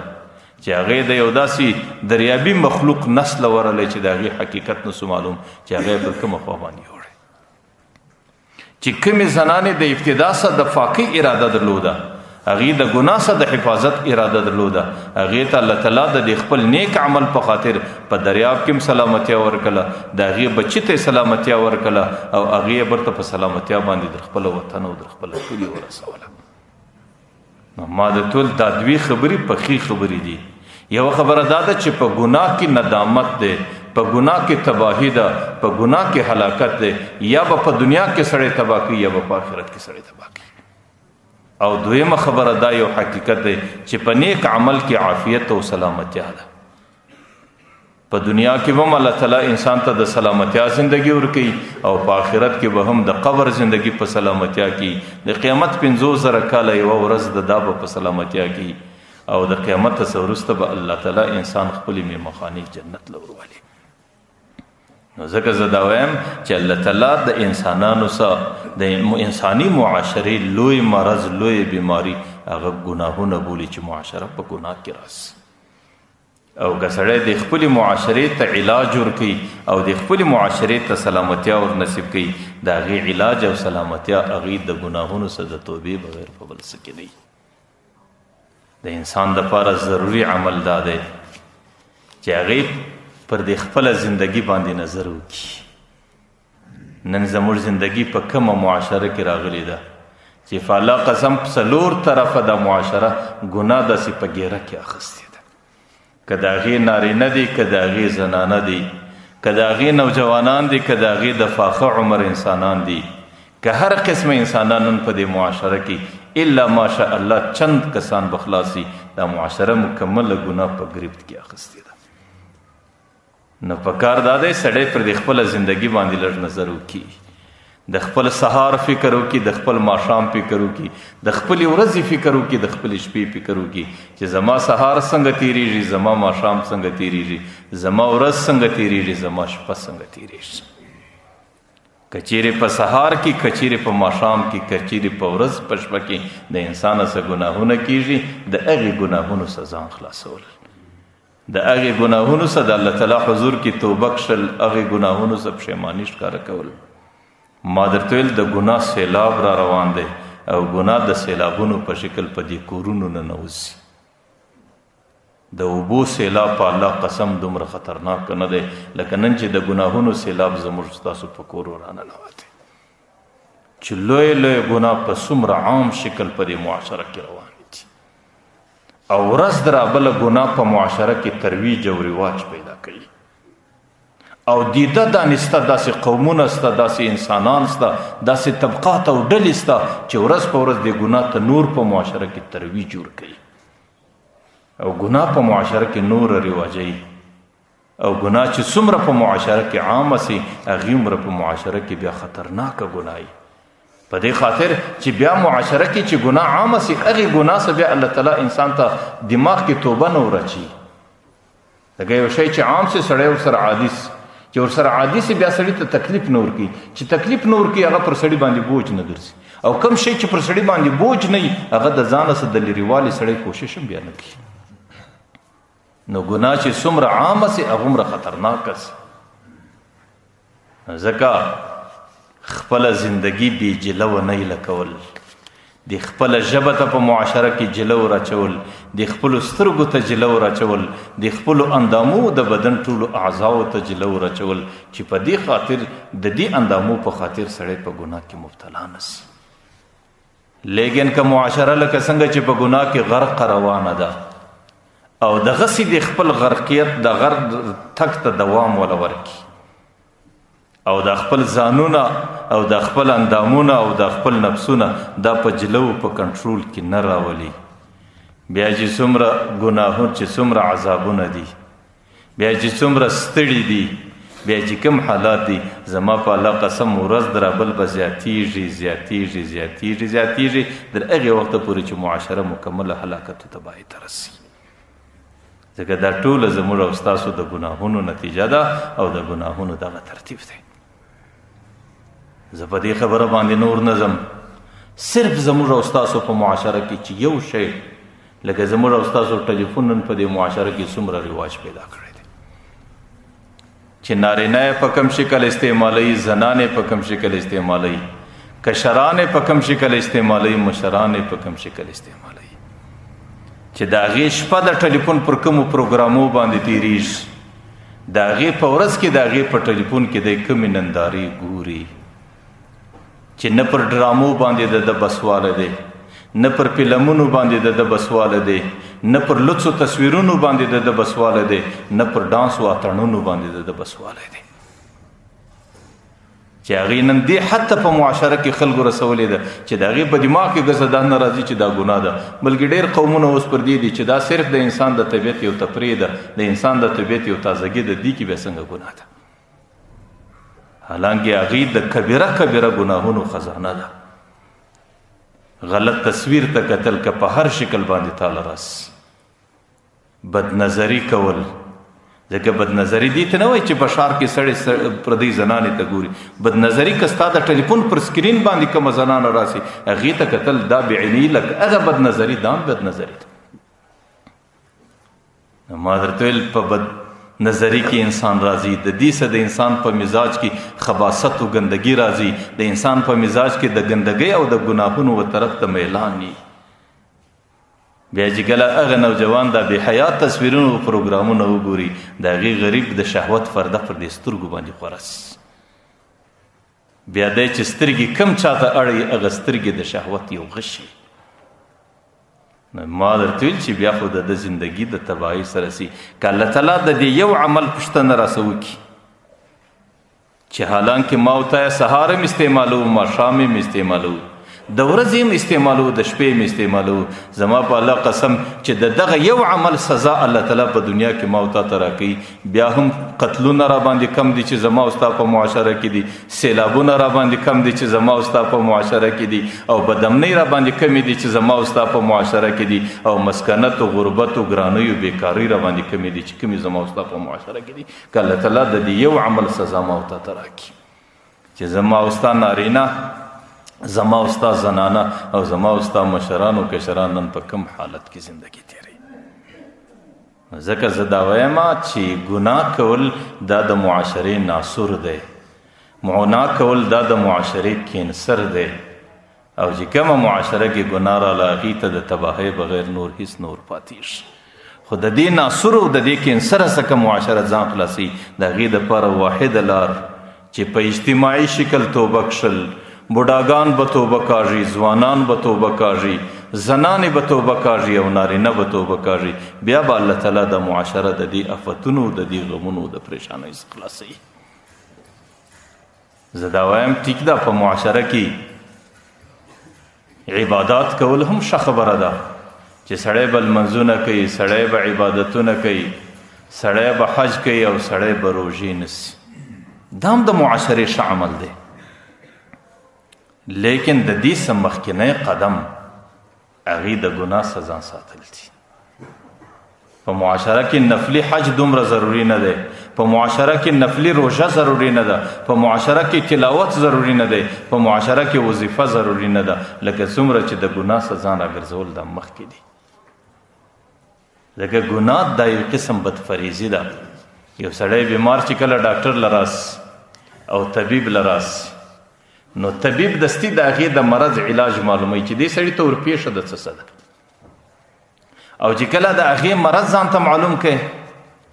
چې هغې د یو داسې دریابي مخلوق نسل ورلی چې د هغې حقیقت نسو معلوم چې هغې پر کومه خوا باندې یوړی چې کومې زنانې د ابتدا سره د فاقې اراده درلوده هغې د ګناه سره د حفاظت اراده درلوده هغې ته الله تعالی د دې خپل نیک عمل په خاطر په دریاب کې هم سلامتیا ورکړله د هغې بچي ته یې سلامتیا ورکړله او هغې یې برته په سلامتیا باندې در خپله وطن او در خپله کلي ورسوله. ما د ټول دا دوی خبرې پخې خبرې دي. یوه خبره دا ده چې په ګناه کې ندامت دی په ګناه کې تباهي ده په ګناه کې هلاکت دی یا به په دنیا کې سړی تباه کوي یا به په آخرت کې سړی تباه کوي. او دویمه خبره دا یو حقیقت دی چې په نیک عمل کې عافیت او سلامتیا ده. په دنیا کې به هم الله تعالی انسان ته د سلامتیا زندگی ورکوي او په آخرت کې به هم د قبر زندگی په سلامتیا کې د قیامت 50,000 کاله یوه ورځ د دا به په سلامتیا کې او د قیامت څخه وروسته به الله تعالی انسان خپلې میمخانې جنت له ورولي. نو ځکه زه دا وایم چې الله تعالی د انسانانو سره د انساني معاشرې لوی مرض لوی بیماری هغه ګناهونه بولي چې معاشره په ګناه کې راسي. او که سړی د خپلې معاشرې ته علاج ورکوي او د خپلې معاشرې ته سلامتیا ور نصیب کوي د هغې علاج او سلامتیا هغې د ګناهونو څخه د توبې بغیر په بل څه کې نه. د انسان دپاره ضروري عمل دا دی چې هغې پر د خپله زندگی باندې نظر وکړي. نن زموږ زندگی په کومه معاشره کې راغلی ده چې فالله قسم 4 طرفه د معاشره ګناه داسې په ګیره کې اخیستې ده. که د هغې نارینه دي که د هغې زنانه دي که د هغې نوجوانان دي که د هغې د فاخه عمر انسانان دي که هر قسم انسانان نن په دې معاشره کې الا ماشاء الله چند کسان بخلاصي دا معاشره مکمله ګناه په گرفت کې اخیستې ده. نو پکار دا دی سړی پر د خپله زندگی باندې لږ نظر وکړي د خپل سهار فکر وکړي د خپل ماښام فکر وکړي د خپلې ورځې فکر وکړي د خپلې شپې فکر وکړي چې زما سهار څنګه تیریږي زما ماښام څنګه تیریږي زما ورځ څنګه تیریږي زما شپه څنګه تیریږي. که چیرې په سهار کې که چیرې په ماښام کې که چیرې په ورځ په شپه کې د انسانه څه ګناهونه کیږي د هغې ګناهونو څه ځان خلاصول د هغې ګناهونو څه د الله تعالی حضور کې توبه کښل هغې ګناهونو څه پښیماني ښکاره کول. ما درته ویل د ګناه سیلاب را روان دی او ګناه د سیلابونو په شکل په دې کورونو ننوځي. د اوبو سیلاب په الله قسم دومره خطرناک نه دی لکه نن چې د ګناهونو سیلاب زموږ ستاسو په کور راننوتی چې لوی لوی ګناه په څومره عام شکل په دې معاشره کې روان دي او ورځ د رابله ګناه په معاشره کې ترویج او رواج پیدا کوي او دیده دانسته داسې قومونه سته داسې انسانان سته داسې طبقات او ډلې سته چې ورځ په ورځ د ګناه ته نور په معاشره کې ترویج ورکوي او ګناه په معاشره کې نور رواجوي او ګناه چې څومره په معاشره کې عامه سي هغې عمره په معاشره کې بیا خطرناکه ګناه په دې خاطر چې بیا معاشره کې چې ګناه عامه سي هغې ګناه سه بیا الله تعالی انسان ته دماغ کې توبه نه ورچي. لکه یو شی چې عام سي سړی ورسره عادي سي چې ورسره عادي سي بیا سړي ته تکلیف نه ورکوي چې تکلیف نه ورکوي هغه پر سړي باندې بوج نه ګرځي او کوم شی چې پر سړي باندې بوج نه وي هغه د ځانه څخه د لرېوالي سړی کوشش هم بیا نه کوي. نو ګناه چې څومره عامه سي هغومره خطرناکه سي. ځکه خپله زندگی بې جلوه نه لکول د خپله ژبه ته په معاشره کې جلو راچول د خپلو سترګو ته جلو راچول د خپلو اندامو د بدن ټولو اعضاو ته جلو راچول چې په دې خاطر د دې اندامو په خاطر سړی په ګناه کې مبتلا نه سي. لیکن که معاشره لکه څنګه چې په ګناه کې غرق روانه ده او دغسې د خپل غرقیت د غرق تک ته دوام ولا ورکي او د خپل ځانونه او د خپل اندامونه او د خپل نفسونه دا په جلو په کنټرول کې نه راولي. بیا چې څومره ګناهونه چې څومره عذابونه دي، بیا چې څومره ستړي دي، بیا چې کوم حالات دي، زما په الله قسم ورځ درابل به زیاتیږي زیاتیږي زیاتیږي زیاتیږي تر هغې وخته پورې چې معاشره مکمله هلاکت او تباهۍ ته رسي. ځکه دا ټوله زموږ او ستاسو د ګناهونو نتیجه ده او د ګناهونو دغه ترتیب دی. زه په دې خبره باندې نور نه ځم. صرف زموږ او ستاسو په معاشره کې چې یو شی لکه زموږ او ستاسو ټلیفون نن په دې معاشره کې څومره رواج پیدا کړی دی چې نارینه په کم شکل استعمالوي، زنانې په کم شکل استعمالوي، کشرانې په کم شکل استعمالوي، مشرانې په کم شکل استعمالوي، چې د هغې شپه د ټلیفون پر کومو پروګرامو باندې تېرېږي، د هغې په ورځ کې د هغې په ټلیفون کې دی کومې نندارې ګوري چې نه پر ډرامو باندې د بسواله دی، نه پر فلمونو باندې د بسواله دی، نه پر لڅو تصویرونو باندې د بسواله دی، نه پر ډانس او اتڼونو باندې د بسواله دی، چې هغې نن دې حتی په معاشره کې خلکو رسولې ده چې د هغې په دماغ کې ګزه دا نه راځي چې دا ګناه ده. بلکې ډېر قومونه اوس پر دې دي چې دا صرف د انسان د طبیعت یو تفریح ده، د انسان د طبیعت یو تازګي ده، دې کې بیا څنګه ګناه ده؟ حالانکه هغې د کبیره کبیره ګناهونو خزانه ده. غلط تصویر ته کتل که په هر شکل باندې تاله راس، بدنظري کول، ځکه بدنظري دې ته نه وایي چې په ښار کې سړی پردۍ زنانې ته ګوري. بدنظري که ستا د ټلیفون پر سکرین باندې کومه زنانه راسي هغې ته کتل دا بعیني لکه هغه بدنظري دا هم بدنظري ده. ما درته ویل په بدنظري کې انسان راځي، د دې څه د انسان په مزاج کې خباثت او ګندګي راځي، د انسان په مزاج کې د ګندګۍ او د ګناهونو و طرف ته میلان وي. بیا چې کله هغه نوجوان دا بې حیا تصویرونو پروګرامونه وګوري د هغې غریب د شهوت فرده پر دې سترګو باندې خوره سي. بیا دی چې سترګې کم چاته اړوي هغه سترګې د شهوت یو غشي. ما درته ویل چې بیا خو د زندګي د تباهۍ سره سي که الله تعالی د دې یو عمل پوښتنه راسه وکړي چې حالانکه ما او ته سهار هم استعمالوو، ماښام هم استعمالوو، د ورځې هم استعمالو، د شپې هم استعمالو، زما په الله قسم چې د دغه یو عمل سزا الله تعالی په دنیا کې ما او تا ته راکوي. بیا هم قتلونه را باندې کم دي چې زما او ستا په معاشره کې دي، سیلابونه را باندې کم دي چې زما او ستا په معاشره کې دي، او بدامنۍ را باندې کمې دي چې زما او ستا په معاشره کې دي، او مسکنت او غربت او ګرانۍ او بیکارۍ را باندې کمې دي چې کمې زما او ستا په معاشره کې دي. که الله تعالی د دې یو عمل سزا ما او تا ته راکړي چې زما او ستا نارینه، زما او ستا زنانه او زما او ستا مشران او کشران نن په کوم حالت کې زندگی تیروي. ځکه زه دا وایم چې ګناه کول دا د معاشرې ناسور دی، ګناه کول دا د معاشرې کینسر دی، او چې کومه معاشره کې ګناه راله هغې ته د تباهۍ بغیر نور هیڅ نور پاتېږي. خو د دې ناسور او د دې کینسره څخه معاشره ځان خلاصي د هغې دپاره واحده لار چې په اجتماعي شکل توبه کښل، بوډاګان به توبه کاږي، ځوانان به توبه کاږي، زنانې به توبه کاږي او نارینه به توبه کاږي. بیا به الله تعالی د معاشره د دې آفتونو، د دې غمونو، د پریشانۍ څخه خلاصوي. زه دا وایم ټیک ده په معاشره کې عبادات کول هم ښه خبره ده چې سړی به لمنځونه کوي، سړی به عبادتونه کوي، سړی به حج کوي او سړی به روژې نیسي. دا هم د معاشرې ښه عمل دی. لیکن د دې څه مخکینی قدم هغې د ګناه څخه ځان ساتل دي. په معاشره کې نفلي حج دومره ضروري نه دی، په معاشره کې نفلي روژه ضروري نه ده، په معاشره کې تلاوت ضروري نه دی، په معاشره کې وظیفه ضروري نه ده، لکه څومره چې د ګناه څخه ځان راګرځول دا مخکې دي. ځکه ګناه دا یو قسم بدفریضي ده. یو سړی بیمار چې کله ډاکټر لراس او طبیب لراس، نو طبیب دستی د هغې د مرض علاج معلوموي چې دې سړي ته ورپېښه ده څه ده، او چې کله د هغې مرض ځان ته معلوم کړي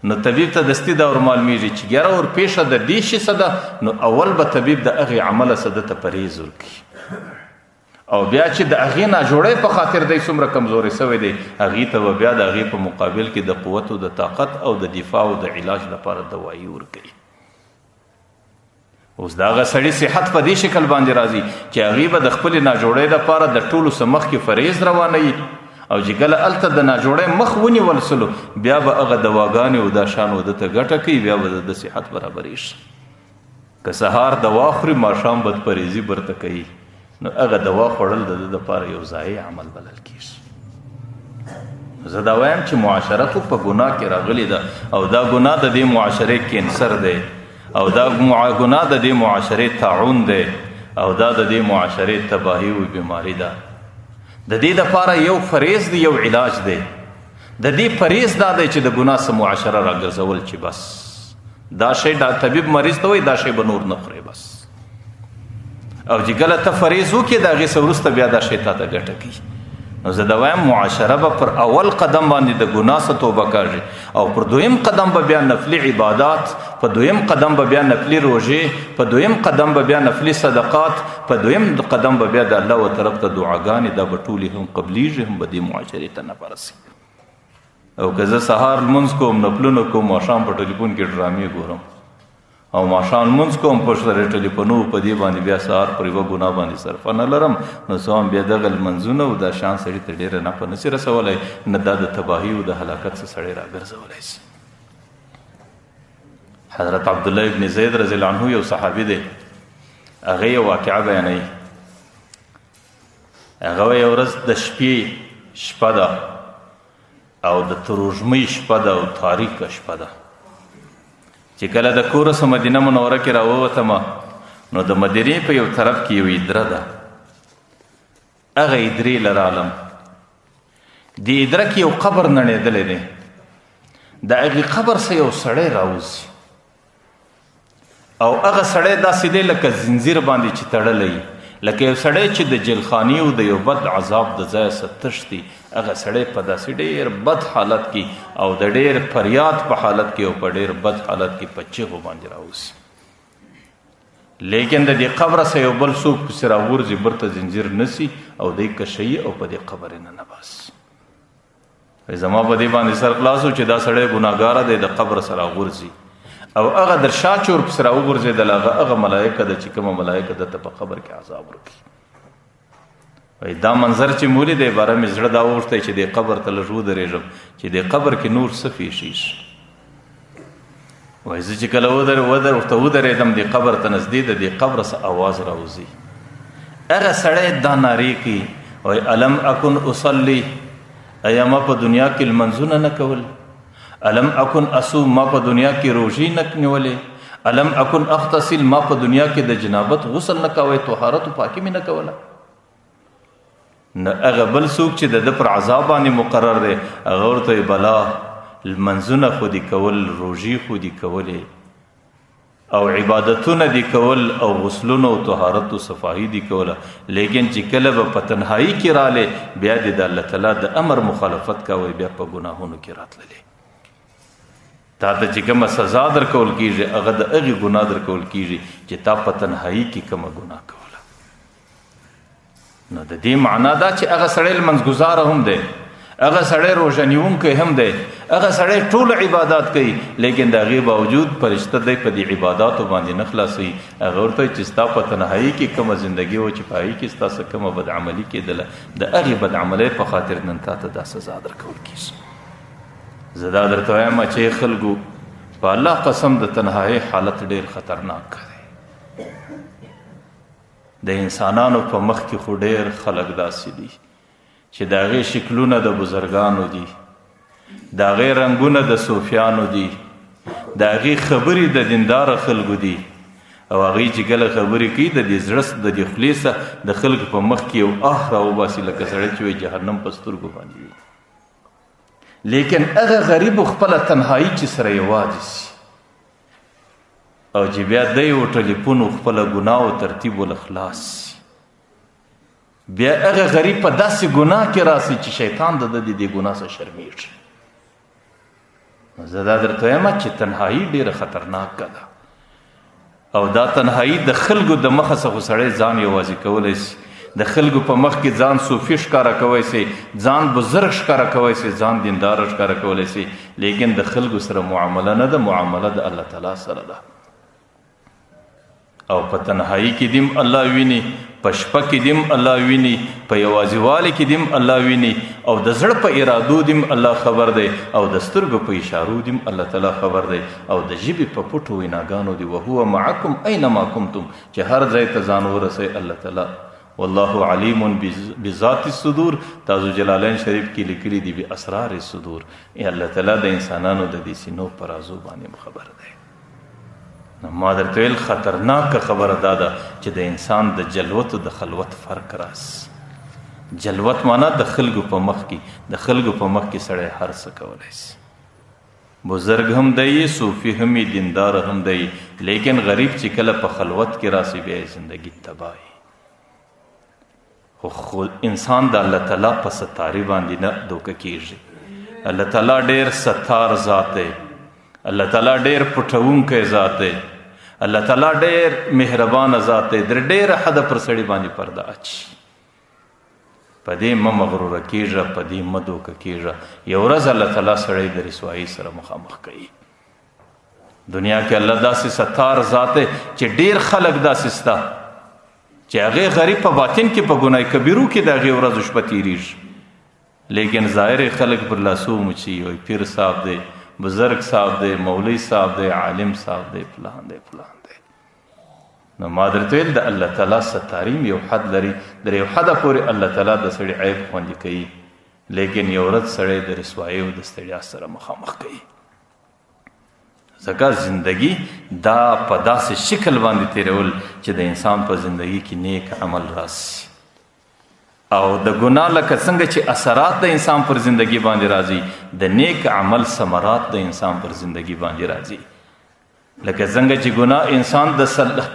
نو طبیب ته دستی دا ورمعلومیږي چې ګیره ورپېښه د دې شي څه ده، نو اول به طبیب د هغې عمله څه ده ته پرهیز ورکړي، او بیا چې د هغې ناجوړۍ په خاطر دی څومره کمزوری سوی دی هغې ته به بیا د هغې په مقابل کې د قوت او د طاقت او د دفاع او د علاج لپاره دوایي ورکوي. اوس د هغه سړي صحت په دې شکل باندې راځي چې هغې به د خپلې ناجوړۍ دپاره د ټولو څه مخکې فریض روانوي او چې کله هلته د ناجوړۍ مخ ونیول سلو بیا به هغه دواګانې او دا شان ده ته ګټه کوي بیا به د صحت برابرې شي که سهار دوا خوري ماښام بد پریزي برته کوي نو هغه دوا خوړل د ده دپاره یو ضایع عمل بلل کېږي زه دا وایم چې معاشره خو په ګناه کې راغلې ده او دا ګناه د دې معاشرې کینسر دی او دا ګناه د دې معاشرې طاعون دی او دا د دې معاشرې تباهي و بیماري ده د دې دپاره یو فریض دی یو علاج دی د دې فریض دا دی چې د ګناه څه معاشره راګرځول چې بس دا شی دا طبیب مریض ته وایي دا شی به نور نه خورې بس او چې کله ته فریض وکړې د هغې څه وروسته بیا دا شی تا ته ګټه کوي نو زه دا وایم معاشره به پر اول قدم باندې د ګناه څه توبه کاږي او پر دویم قدم به بیا نفلي عبادات په دویم قدم به بیا نفلي روژې په دویم قدم به بیا نفلي صدقات په دویم قدم به بیا د الله و طرف ته دعاګانې دا به ټولې هم قبلیږي هم به دې معاشرې ته نه برسي او که زه سهار لمونځ کوم نفلونه کوم ماښام په ټلیفون کې ډرامې ګورم او ماښام لمونځ کوم پشت سره ټلیفونو په دې باندې بیا سهار پر یوه ګناه باندې صرفه نه لرم نو څه هم بیا دغه لمنځونه او دا شان سړي ته ډېره نفع نسي رسولی نه دا د تباهي او د هلاکت څه سړی راګرځولی سي حضرت عبدالله ابن زید رضی الله عنه یو صحابي دی هغه یو واقعه بیانوي هغه یو ورځ د شپې شپه ده او د تروژمۍ شپه ده او تاریکه شپه ده چې کله د کوره څخه مدینه منوره کې راووتمه نو د مدینې په یو طرف کې یو ادره ده هغه ادرې له رالم د ادره کې یو قبر نړېدلی دی د هغې قبر څخه یو سړی راوځي او هغه سړی داسې دی لکه زنځیر باندې چې تړلی لکه یو سړی چې د جیلخانې او د یو بد عذاب د ځایه څه تښتي هغه سړی په داسې ډېر بد حالت کې او د ډېر فریاد په حالت کې او په ډېر بد حالت کې په چیغو باندې راوځي لیکن د دې قبره څخه یو بل څوک پسې راغورځي برته زنځیر نسي او دی کشوي او په دې قبر یې نه باسي زما په دې باندې سر خلاص و چې دا سړی ګناهګاره دی د قبر سره راغورځي او هغه در شا چور پسې راوغورځېدل هغه ملایکه ده چې کومه ملایکه دته په قبر کې عذاب ورکوي وایي دا منظر چې مولي دی باره مې زړه دا وغوښتی چې دې قبر ته لږ ودرېږم چې دې قبر کې نور څه پیښیږي وایي زه چې کله ورته ودرېدم دې قبر ته نږدې د دې قبره څه اواز راوځي هغه سړی دا نارې کوي وایي الم اکن اصلي ایا ما په دنیا کې لمنځونه نه کول الم اکن اصوم ما په دنیا کې روژې نه نیولې الم اکن اغتسل ما په دنیا کې د جنابت غسل نه کوی طهارت و پاکي مې نه کوله نه هغه بل څوک چې د ده پر عذاب باندې مقرر دی هغه ورته بلا لمنځونه خو دي کول روژې خو دي کولې او عبادتونه دي کول او غسلونه او طهارت و صفاهي دي کوله لیکن چې کله به په تنهایي کې رالی بیا دې د الله تعالی د امر مخالفت کوئ بیا په ګناهونو کې راتللی تا ته چې کومه سزا درکول کېږي هغه د هغې ګناه درکول کېږي چې تا په تنهایي کې کومه ګناه کوله نو د دې معنا دا چې هغه سړی لمنځګزاره هم دی هغه سړی روژه نیونکی هم دی هغه سړی ټول عبادات کوي لیکن د هغې باوجود فرشته دی په دې عباداتو باندې نه خلاصوي هغه ورته وایي چې ستا په تنهایي کې کومه زندګي وه چې په هغې کې ستاسو کومه بدعملي کېدله د هغې بدعملۍ په خاطر نن تا ته دا سزا درکول کېږي زه دا درته وایم چې خلکو په الله قسم د تنهایي حالت ډېر خطرناک دی د انسانانو په مخ کې خو ډېر خلک داسې دي چې د هغې شکلونه د بزرګانو دي د هغې رنګونه د صوفیانو دي د هغې خبرې د دینداره خلکو دي او هغې چې کله خبرې کوي د دې زړه د دې خولې څخه د خلکو په مخ کې یو راوباسي لکه سړی چې وایي جهنم په سترګو باندې وي لیکن هغه غریب خپله تنهایي چې سره یوازې سي او چې بیا دی و ټلیفون خپله ګناه او ترتیب ول خلاص سي بیا هغه غریب په داسې ګناه کې راسي چې شیطان د ده د دې ګناه څخه شرمېږي زه دا درته وایم چې تنهایي ډېره خطرناکه ده او دا تنهایي د خلکو د مخه څخه سړی ځان یوازې کولی سي د خلکو په مخ کې ځان صوفي ښکاره کوی سي ځان بزرګ ښکاره کوی سي ځان دینداره ښکاره کولی سي لیکن د خلکو سره معامله نه ده معامله د الله تعالی سره ده او په تنهایی کې دیم الله ویني، په شپه کې دیم الله ویني، په یوازیوالي کې دیم الله ویني، او د زړه په ارادو دیم الله خبر دی، او د سترګو په اشارو دیم الله تعالی خبر دی، او د ژبې په پټو ویناګانو دی. وهو معکم اینما کنتم، چې هر ځای ته ځان ورسئ الله تعالی. والله علیم بذات الصدور، تاسو جلالین شریف کې لیکلي دي باسرار الصدور. الله تعالی د انسانانو د دې سینو په رازو باندې خبر دی. نو ما درته ویل خطرناک خبره دا ده چې د انسان د جلوت او د خلوت فرق راس. جلوت معنا د خلکو په مخ کې، د خلکو په مخ کې سړی هر څه کولی شي. بزرگ هم دی، صوفي هم دیندار هم دی، لیکن غریب چې کله په خلوت کې راسي بیا زندگی تباهی. خو انسان د الله تعالی په ستاري باندې نه دوکه کیږي. الله تعالی ډیر ستار ذات دی، الله تعالی ډیر پټونکی ذات دی، الله تعالی ډیر مهربان ذات دی. در ډیر حد پر سړي باندې پرده اچي. په دې مه مغروره کیږه، په دې مه دوکه کیږه. یو ورځ الله تعالی سړی د رسوایي سره مخامخ کوي. دنیا کې الله داسې ستار ذات دی چې ډیر خلک داسې ستا چې هغه غریب په باطن کې په ګناه کبیرو کې د هغې ورځ شپه تېرېږي، لیکن ظاهر خلک پر لاسو مچي وي پیر صاحب دی، بزرگ صاحب دی، مولوی صاحب دی، عالم صاحب دی، فلان دی فلان دی. نو ما درته ویل د الله تعالی ستاریم یو حد لري، در یو حده پورې الله تعالی د سړي عیب خوندي کوي، لیکن یو ورځ سړی د رسوایي او د ستړیا سره مخامخ کوي. ځکه زندگی دا په داسې شکل باندې تیرول چې د انسان په زندگی کې نیک عمل راسي، او د ګناه لکه څنګه چې اثرات د انسان پر زندگی باندې راځي، د نیک عمل ثمرات د انسان پر زندگی باندې راځي. لکه څنګه چې ګناه انسان د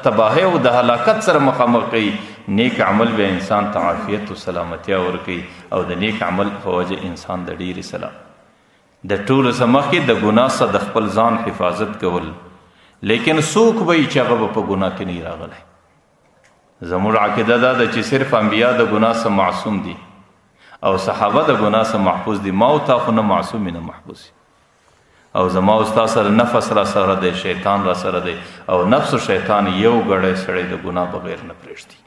تباهی او د هلاکت سره مخامخ کوي، نیک عمل به انسان ته عافیت او سلامتیا ورکوي، او د نیک عمل په وجه انسان د ډېرې سلام د ټولو څه مخکې د ګناه څخه د خپل ځان حفاظت کول. لیکن څوک به وي چې هغه به په ګناه کې نه راغلی. زموږ عقیده دا ده چې صرف انبیا د ګناه څخه معصوم دي او صحابه د ګناه څخه محفوظ دي. ما او تا خو نه معصوم نه محفوظ، او زما او ستا سره نفس را سره دی، شیطان را سره دی، او نفس و شیطان یو ګړی سړی د ګناه بغیر نه پرېږدي.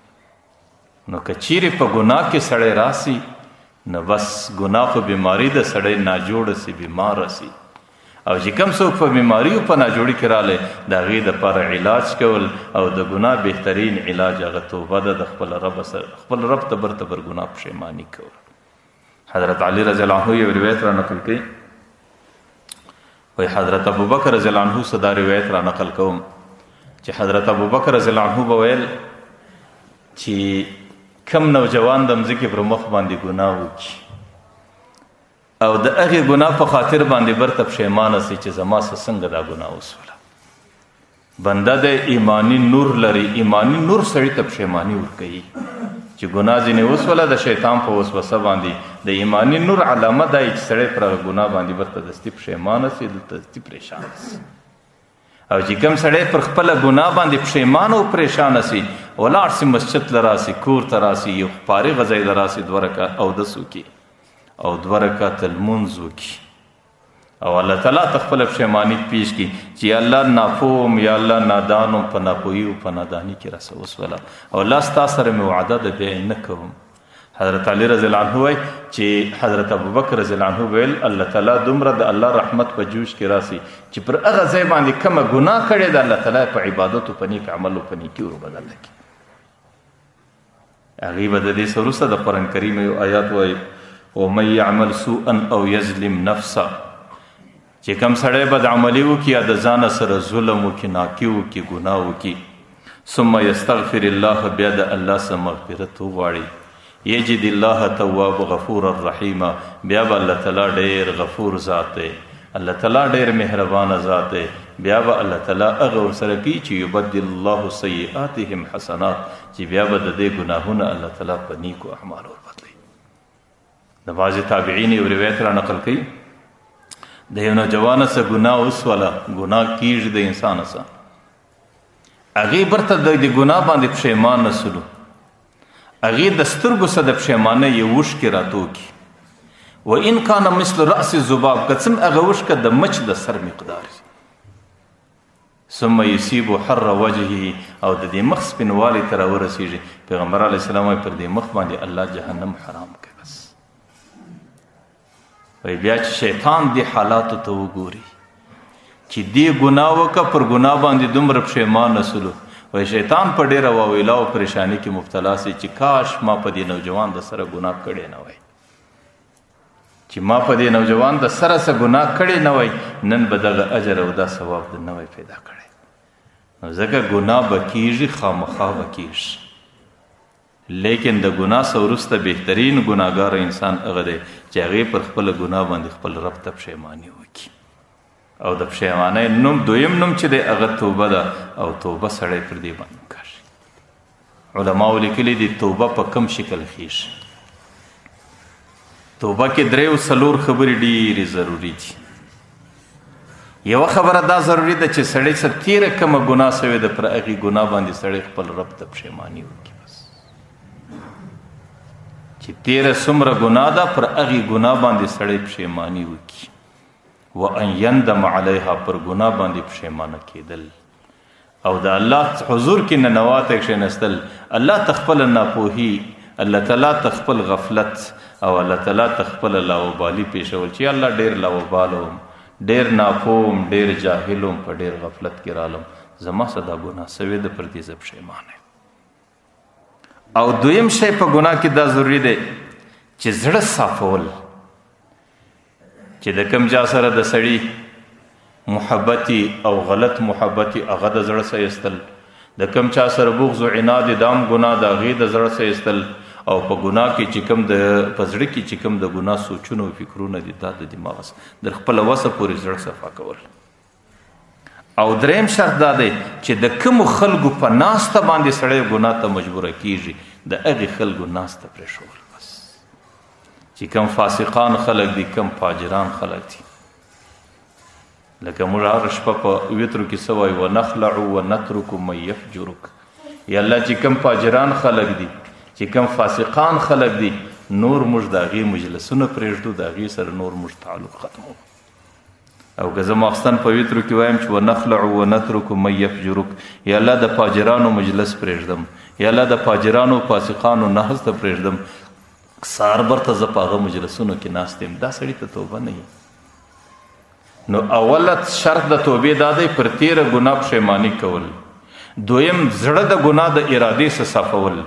نو که چیرې په ګناه کې سړی راسي، نو بس ګناه خو بیماری د سړی ناجوړه سي، بیمار سي. او چې کوم څوک په بیماري او په ناجوړي کې رالی، د هغې دپاره علاج کول، او د ګناه بهترین علاج هغه توبه ده، د خپل رب سره خپل رب ته برتبر ګناه پښیماني کول. حضرت علی رضی الله عنه یو روایت را نقل کوي، وایي حضرت ابوبکر رضی الله عنه څخه دا روایت را نقل کوم چې حضرت ابوبکر رضی الله عنه به ویل چې کم نوجوان د مځکې پر مخ باندې ګناه وکړي او د هغې ګناه په خاطر باندې برته پښیمانه سي چې زما څنګه دا ګناه وسوله. بنده د ایمانی نور لري، ایمانی نور سړي ته پښیماني ورکوي چې ګناه ځینې وسوله د شیطان په وسوسه باندې. د ایمانی نور علامه دا چې سړی پر هغه ګناه باندې برته دستي پښیمانه سي، دلته دستي پریشانه سي. او چې کوم سړی پر خپله ګناه باندې پښیمانه او پریشانه سي، ولاړ سي مسجد له راسي، کور ته راسي، یو فارغه ځای له راسي، 2 رکعت اودس وکړي او 2 رکعت لمونځ وکړي، او الله تعالی ته خپله پښیماني پیش کړي چې یا الله ناپوه یا الله نادان په ناپوهي او په ناداني کې راسه وسوله، او الله ستا سره مې وعده ده بیا یې نه کوم. حضرت علی رضی الله عنه وایي چې حضرت ابوبکر رضی الله عنه ویل الله تعالی دومره د الله رحمت په جوش کې راسي چې پر هغه ځای باندې کومه ګناه کړې ده، الله تعالی په عبادت او په نیک عمل او په نیکي وربدل کړي. هغې به د دې څه وروسته د قرآن کریم یو آیات وایي ومن یعمل سوءا او یظلم نفسه، چې کوم سړی بد عملي وکړي یا د ځانه سره ظلم وکړي، ناکي وکړي، ګناه وکړي، ثم یستغفر الله، بیا د الله څخه مغفرت وغواړي، یجد الله تواب غفور الرحیم، بیا به الله تعالی ډیر غفور ذات دی، الله تعالی ډیر مهربان ذات دی، بیا به الله تعالی هغه ورسره کوي چې یبدل الله سیئاتهم حسنات، چې بیا به د دې ګناهونه الله تعالی په نیکو اعمالو وربدلوي. د بعضې تابعین یو روایت را نقل کوي، د یو نوجوانه څه ګناه وسوله، ګناه کیږي د انسانه څه، هغې برته د ګناه باندې پښیمان نه سلو، هغې د سترګو څه د پښیمانۍ یو اوښکې راتوکي، و ان کان مثل رأس ذباب، که څه هغه اوښکه د مچ د سر مقدار ثم یصیب حر وجهه او د دې مخ سپینوالی ته راورسیږي. پیغمبر علیه السلام وایي پر دې مخ باندې الله جهنم حرام کړي. بس وایي بیا چې شیطان دې حالاتو ته وګوري چې دې ګناه وکړه، پر ګناه باندې دومره پښیمانه سلو، وایي شیطان په ډېره واویلا او پریشاني کې مبتلا سي چې کاش ما په دې نوجوان د سره ګناه کړی نه وای، چې ما په دې نوجوان د سره څه ګناه کړی نه وای، نن به دغه اجر او دا ثواب د نه وای پیدا کړی. نو ځکه ګناه به کېږي، خامخا به کېږي، لیکن د ګناه څه وروسته بهترین ګناهګار انسان هغه دی چې هغې پر خپله ګناه باندې خپل رب ته پښیماني وکړي. او د پښیمانۍ نوم دویم نوم چې دی هغه توبه ده، او توبه سړی پر دې باندې وکړي. علماو لیکلي دي توبه په کم شکل خیږي. توبه کې 3 و 4 خبرې ډېرې ضروري دي. یوه خبره دا ضروري ده چې سړی څه تېره کومه ګناه سوې ده، پر هغې ګناه باندې سړی خپل رب ته پښیماني وکړي. بس چې تېره څومره ګناه ده، پر هغې ګناه باندې سړی پښیماني وکړي. وان یندم علیها، پر ګناه باندې پښیمانه کېدل، او د الله حضور کې ننواته کښېنستل، الله ته خپله ناپوهي، الله تعالی ته خپل غفلت، او الله تعالی ته خپله لاوبالي پېښول چې الله ډېر لاوباله وم، ډېر ناپوه وم، ډېر جاهل وم، په ډېر غفلت کې رالم، زما څه دا ګناه سوې ده، پر دې زه پښیمانه یم. او دویم شی په ګناه کې دا ضروري دی چې زړه صافول، چې د کوم چا سره د سړي محبتي او غلط محبتي هغه د زړه څخه ایستل، د کوم چا سره بغض و عناد دام ګناه د هغې د زړه څخه ایستل، او په ګناه کې چې کوم په زړه کې چې کوم د ګناه سوچونه او فکرونه دي دا د دماغ در خپله وسه پورې زړه صفا کول. او دریم شرط دا دی چې د کومو خلکو په ناسته باندې سړی ګناه ته مجبوره کیږي، د هغې خلکو ناسته پرېښول. بس چې کم فاسقان خلک دي، کم فاجران خلک دي، لکه موږ هره شپه په وترو کې څه وایو، ونخلع ونترک من یفجرک. یا الله چې کم فاجران خلک دي، چې کم فاسقان خلک دي، نور موږ د هغې مجلسونه پرېږدو، د هغې سره نور موږ تعلق ختمو. او که زه ماخستن په وترو کې وایم چې ونخلع ونترک من یفجرک، یا الله د فاجرانو مجلس پرېږدم، یا الله د فاجرانو فاسقانو نحس ته پرېږدم، سهار برته زه په هغه مجلسونو کې ناست یم. دا سړي ته توبه نه وي. نو اوله شرط د توبې دا دی پر تېره ګناه پښیماني کول، دویم زړه د ګناه د ارادې څخه صافول،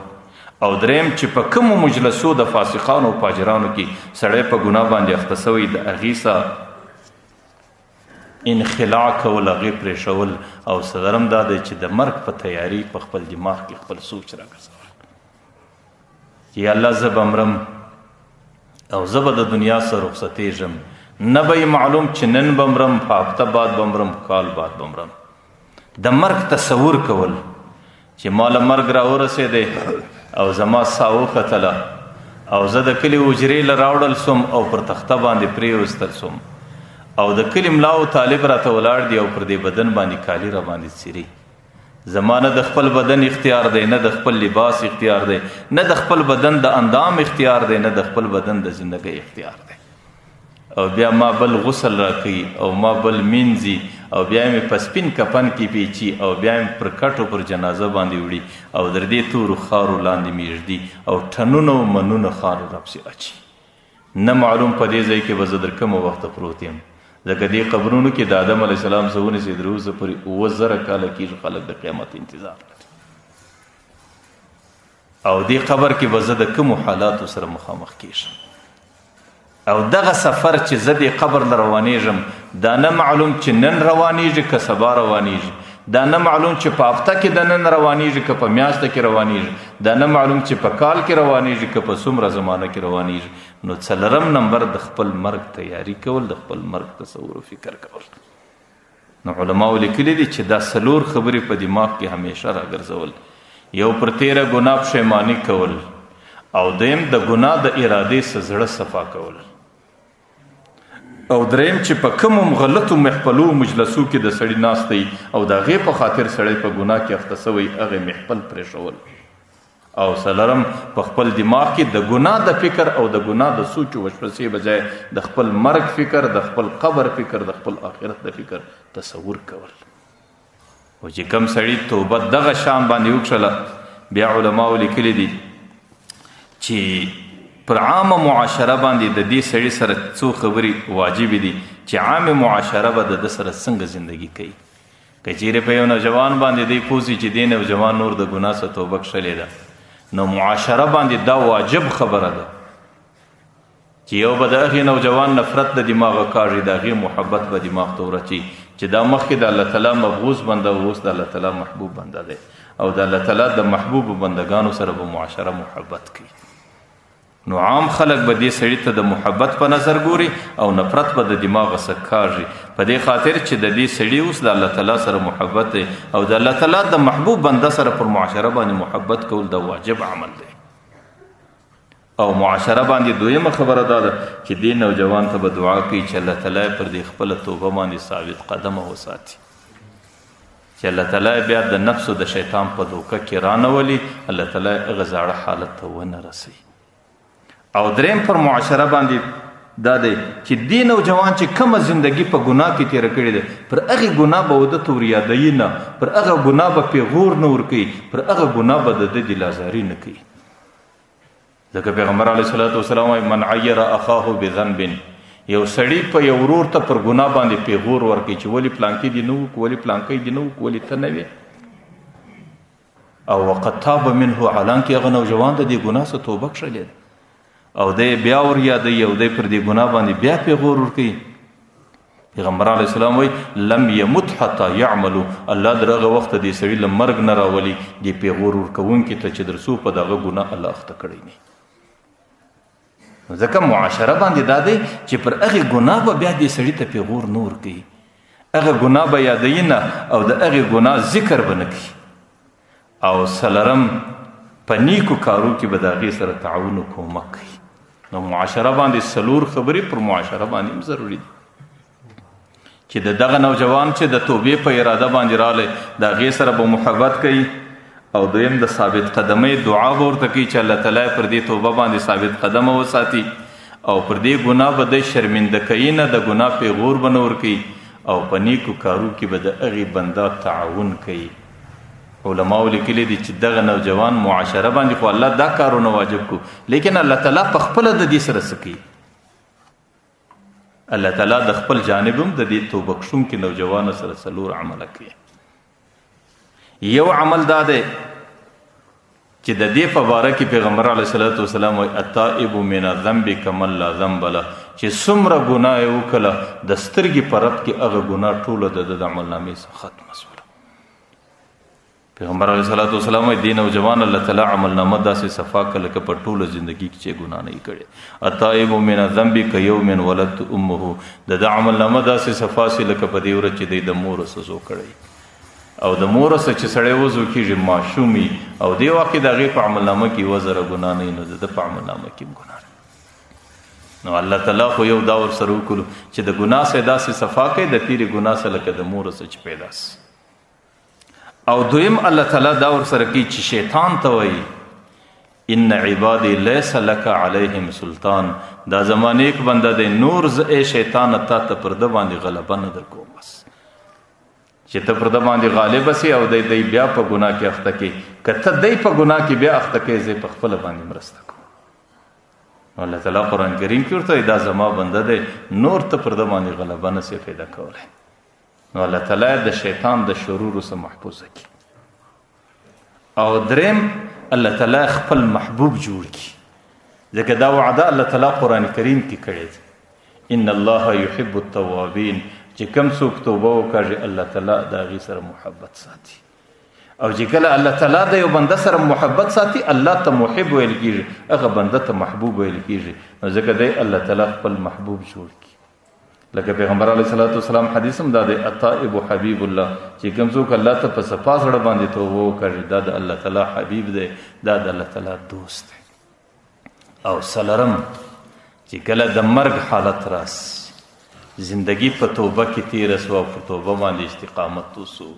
او دریم چې په کومو مجلسو د فاسقانو او فاجرانو کې سړی په ګناه باندې اخته سوی، د هغې څخه انخلاع کول، هغې پرېښول، او څلورم دا دی چې د مرګ په تیاري په خپل دماغ کې خپل سوچ راګرځول چې الله زه به مرم او زه به د دنیا څخه رخصتېږم، نه به یې معلوم چې نن به مرم، په هفته بعد به مرم، کال بعد به مرم. د مرګ تصور کول چې ما له مرګ راورسېدی او زما ساه وختله، او زه د کلي حجرې له راوړل سوم او پر تخته باندې پرېوستل سوم، او د کلي ملا او طالب راته ولاړ دي، او پر دې بدن باندې کالي را باندې څیري. زما نه د خپل بدن اختیار دی، نه د خپل لباس اختیار دی، نه د خپل بدن د اندام اختیار دی، نه د خپل بدن د زندګۍ اختیار دی. او بیا ما بل غسل را کوي، او ما بل مینځي، او بیا مې په سپین کفن کې پیچي، او بیا مې پر کټو پر جنازه باندې وړي، او در دې تورو خارو لاندې مې ږدي، او ټنونه و منونه خارو راپسې اچي. نه معلوم په دې ځای کې به زه در کومه وخته پروت یم، ځکه دې قبرونو کې د آدم علیه السلام څخه ونیسئ تر اوسه پورې 7000 کاله کېږي خلک د قیامت انتظار لري. او دې قبر کې به زه د کومو حالاتو سره مخامخ کېږم، او دغه سفر چې زه دې قبر له روانېږم، دا نه معلوم چې نن روانېږي که سبا روانېږي، دا نه معلوم چې په هفته کې د نن روانېږي که په میاشته کې روانېږي، دا نه معلوم چې په کال کې روانېږي که په څومره زمانه کې روانېږي. نو څلورم نمبر د خپل مرګ تیاری کول، د خپل مرګ تصور او فکر کول. نو علماو لیکلي دي چې دا 4 خبرې په دماغ کې همیشه راګرځول، یو پر تېره ګناه پښیماني کول، او دویم د ګناه د ارادې څخه زړه صفا کول، او دریم چې په کومو غلطو محفلو مجلسو کې د سړي ناست دی او د هغې په خاطر سړی په ګناه کې اخته سوی، هغې محفل پرېښول، او څلورم په خپل دماغ کې د ګناه د فکر او د ګناه د سوچ و وسوسې بجای د خپل مرګ فکر، د خپل قبر فکر، د خپل آخرت د فکر تصور کول. او چې کم سړي توبه دغه شان باندې وکړله بیا علماو لیکلي دي چې پر عامه معاشره باندې د دې سړي سره څو خبرې واجب دي چې عامه معاشره به د سره څنګه زندگی کوي. که چیرې په یو نوجوان باندې دی پوسي چې دی نوجوان نور د ګناه څخه توبه کښلې ده نو معاشره باندې دا واجب خبره ده چې یو به د هغې نوجوان نفرت د دماغه کاږي د هغې محبت به دماغ ته ورچي چې دا مخکې د الله تعالی مبغوض بنده او اوس د الله تعالی محبوب بنده دی او د الله تعالی د محبوب بندگانو سره به معاشره محبت کوي. نو عام خلک به دې سړي ته د محبت په نظر ګوري او نفرت به د دماغه څخه کاږي په دې خاطر چې د دې سړي اوس د الله تعالی سره محبت دی او د الله تعالی د محبوب بنده سره پر معاشره باندې محبت کول د واجب عمل دی. او معاشره باندې دویمه خبره دا ده چې دې نوجوان ته به دعا کوي چې الله تعالی پر دې خپله توبه باندې ثابت قدمه وساتي چې الله تعالی بیا د نفس او د شیطان په دوکه کې رانولي الله تعالی هغه زاړه حالت ته ونه رسوي. او دریم پر معاشره باندې دا دی چې دې نوجوان چې کومه زندگی په ګناه کې تېره کړې ده پر هغې ګناه به وده ته وریادوي نه پر هغه ګناه به پیغور نه ورکوي پر هغه ګناه به د ده دلازاري نه کوي. ځکه پیغمبر علیه صلات وسلام وایي من عیر اخاه بذنب یو سړي په یو ورور ته پر ګناه باندې پیغور ورکوي چې ولې پلانکي دې نه وکړو ولې پلانکی دې نه وکړو ولې ته نه وې او وقد تاب منه حالانکې هغه نوجوان د دې ګناه څخه توبه کښلې ده او دی بیا وریادوي او دی پر دې ګناه باندې بیا پیغور ورکوي. پیغمبر علیه السلام وایي لم یمت حتی یعملو الله در هغه وخته دې سړي له مرګ نه راولي دې پیغور ورکوونکي ته چې در څو په دغه ګناه الله اخته کړی نه. ځکه معاشره باندې دا دی چې پر هغې ګناه به بیا دې سړي ته پیغور نه ورکوي هغه ګناه به یادوي نه او د هغې ګناه ذکر به نه کوي او څلرم په نیکو کارو کې به د هغې سره تعاون و کومک کوي. نو معاشره باندې څلور خبرې پر معاشره باندې هم ضروري دي چې د دغه نوجوان چې د توبې په اراده باندې رالی د هغې سره به محبت کوي او دویم د ثابت قدمۍ دعا به ورته کوي چې الله تعالی پر دې توبه باندې ثابت قدمه وساتي او پر دې ګناه به د شرمنده کوي نه د ګناه پیغور به نه ورکوي او په نیکو کارو کې به د هغې بنده تعاون کوي. علماء لیکلي دي چې دغه نوجوان معاشره باندې خو الله دا کارونه واجب کو لیکن الله تعالی په خپله د دې سره څه کوي الله تعالی د خپل جانب هم د دې توبه کښونکي نوجوانو سره څلور عمله کوي. یو عمل دا دی چې د دې په باره کې پیغمبر علیه صلات وسلام وایي التائب من الذنب کمن لا ذنب له چې څومره ګناه یې وکړله د سترګې په رپ کې هغه ګناه ټوله د عملنامې څخه ختمه شوله. پیغمبر علیه صلات وسلام وایي دې نوجوان الله تعالی عملنامه داسې صفا کړه لکه په ټوله زندګي کې چې ګناه نه یې کړې. التائب من الذنب کیوم ولدت امه د عملنامه داسې صفا سي لکه په دې ورځ چې دی د مور سزو کړی او د مور سره چې سړی وضو کېږي ماشومي او دې وخت کې د هغې په عملنامه کې یوه ذره ګناه نه وي نو د ده په عملنامه کې هم ګناه نه. نو الله تعالی خو یو دا ورسره وکړو چې د ګناه سره داسې صفا کوي د تېرې ګناه سره لکه د مور سره چې پیدا سي. او دویم الله تعالی دا ورسره کوي چې شیطان ته وایي ان عبادی لیس لک علیهم سلطان دا زما نیک بنده دی نور زه ای شیطان تا ته پر ده باندې غلبه نه در کوم بس چې ته پر ده باندې غالبه سي او دی بیا په ګناه کې اخته کوي که ته دی په ګناه کې بیا اخته کوي زه په خپله باندې مرسته کوم. نو الله تعالی قرآن کریم کې ورته دا زما بنده دی نور ته پر ده باندې غلبه نه سي پیدا کولی. نو الله تعالی د شیطان د شرورو څخه محفوظه کړي. او دریم الله تعالی خپل محبوب جوړ کړي ځکه دا وعده الله تعالی قرآن کریم کې کړې ده ان الله یحب التوابین چې کوم څوک توبه وکړي الله تعالی د هغې سره محبت ساتي او چې کله الله تعالی د یو بنده سره محبت ساتي الله ته محب ویل کېږي هغه بنده ته محبوب ویل کېږي نو ځکه دی الله تعالی خپل محبوب جوړ کړي. لکه پیغمبر علیه صلات وسلام حدیث هم دا دی التائب حبیب الله چې کوم څوک الله ته په صفا زړه باندې توبه وکړي دا د الله تعالی حبیب دی دا د الله تعالی دوست دی. او څلرم چې کله د مرګ حالت راسي زندگی په توبه کې تېره سوه او په توبه باندې استقامت وسو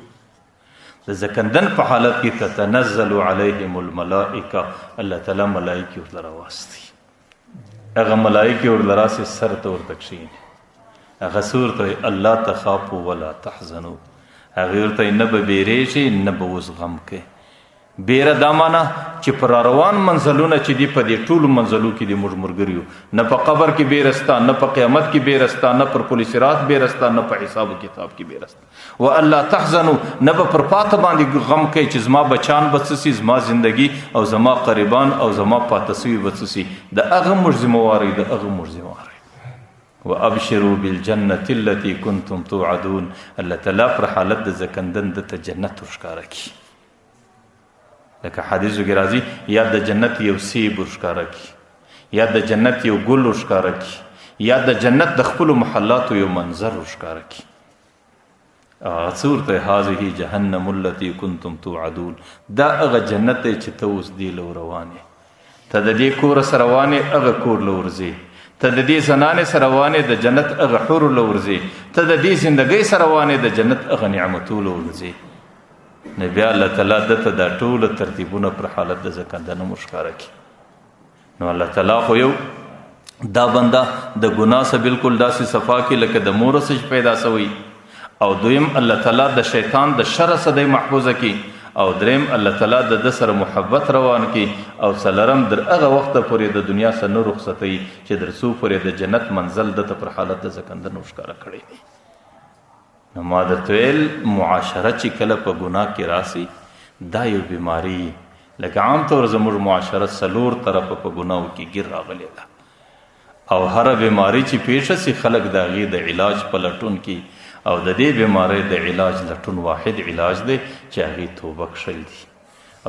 د زکندن په حالت کې تتنزل علیهم الملائکه الله تعالی ملائکې ورته راواستي هغه ملائکې ورته راسي سر ته ورته کښېني هغه څه ورته وایي الله تخافوا ولا تحزنوا هغې ورته نه به بیریږي نه به اوس غم کوي. بیره دا معنا چې پر روان منزلونه چې دي په دې ټولو منزلو کې دي موږ ملګري یو. نه په قبر کې بیره سته، نه په قیامت کې بیره سته، نه پر پل صراط بیره سته، نه په حساب و کتاب کې بیره سته. والا تحزنوا، نه به پر پاته باندې غم کوي چې زما بچان به څه سي، زما زندگی او زما قریبان او زما پاته سوي به څه سي. د هغه موږ ذمواري، د هغه موږ ذمواري. وابشروا بالجنة التي كنتم توعدون. الله تعالی پر حالت د زکندن د ته جنت ورښکاره کړي. لکه حدیثو کې راځي یا د جنت یو سیب ورښکاره کړي، یا د جنت یو ګل ورښکاره کړي، یا د جنت د خپلو محلاتو یو منظر ورښکاره کړي. څه ورته هذه جهنم التي كنتم توعدون. دا هغه جنت دی چې ته اوس دې له روان یې. ته د دې کوره سره روان یې، هغه کور له ورځې. ته د دې زنانې سره روان یې، د جنت هغه حور له ورځې. ته د دې زندګۍ سره روان یې، د جنت هغه نعمتو له ورځې. نو بیا الله تعالی دته دا ټول ترتیبونه پر حالت د زکندنه مشکاره کی. نو الله تعالی خو یو دا بنده د ګناه سره بالکل داسې صفا کی لکه د مور سره پیدا سوی، او دویم الله تعالی د شیطان د شر سره محفوظ کی، او دریم الله تعالی د سره محبت روان کی، او څلورم در هغه وخت پورې د دنیا سره نو رخصتي چې در څو پورې د جنت منزل دته پر حالت د زکندنه مشکاره کړی دی. نو ما درته ویل معاشره چې کله په ګناه کې راسي دا یو بیماری، لکه عام طور زموږ معاشره څلور طرفه په ګناهو کې ګیر راغلی ده، او هره بیماری چې پیښه سي خلک د هغې د علاج په لټون کې، او د دې بیماری د علاج لټون واحد علاج دی چې هغې توبه کښل دي،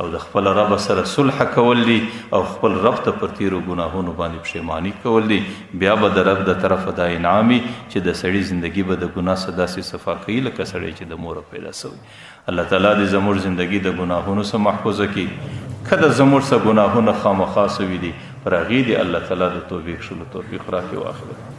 او د خپل رب سره صلح کول دي، او خپل رب ته پر تیرو ګناهونو باندې پښیماني کول دي. بیا به د رب د طرفه دا انعامي چې د سړي زندگی به د ګناه څخه داسې صفا کوي لکه سړی چې د موره پیدا سوی. الله تعالی دې زموږ زندگی د ګناهونو څخه محفوظه کړي. که د زموږ څخه ګناهونه خامخا سوي دي پر هغې دې الله تعالی د توبې کښلو توفیق راکړي. واخر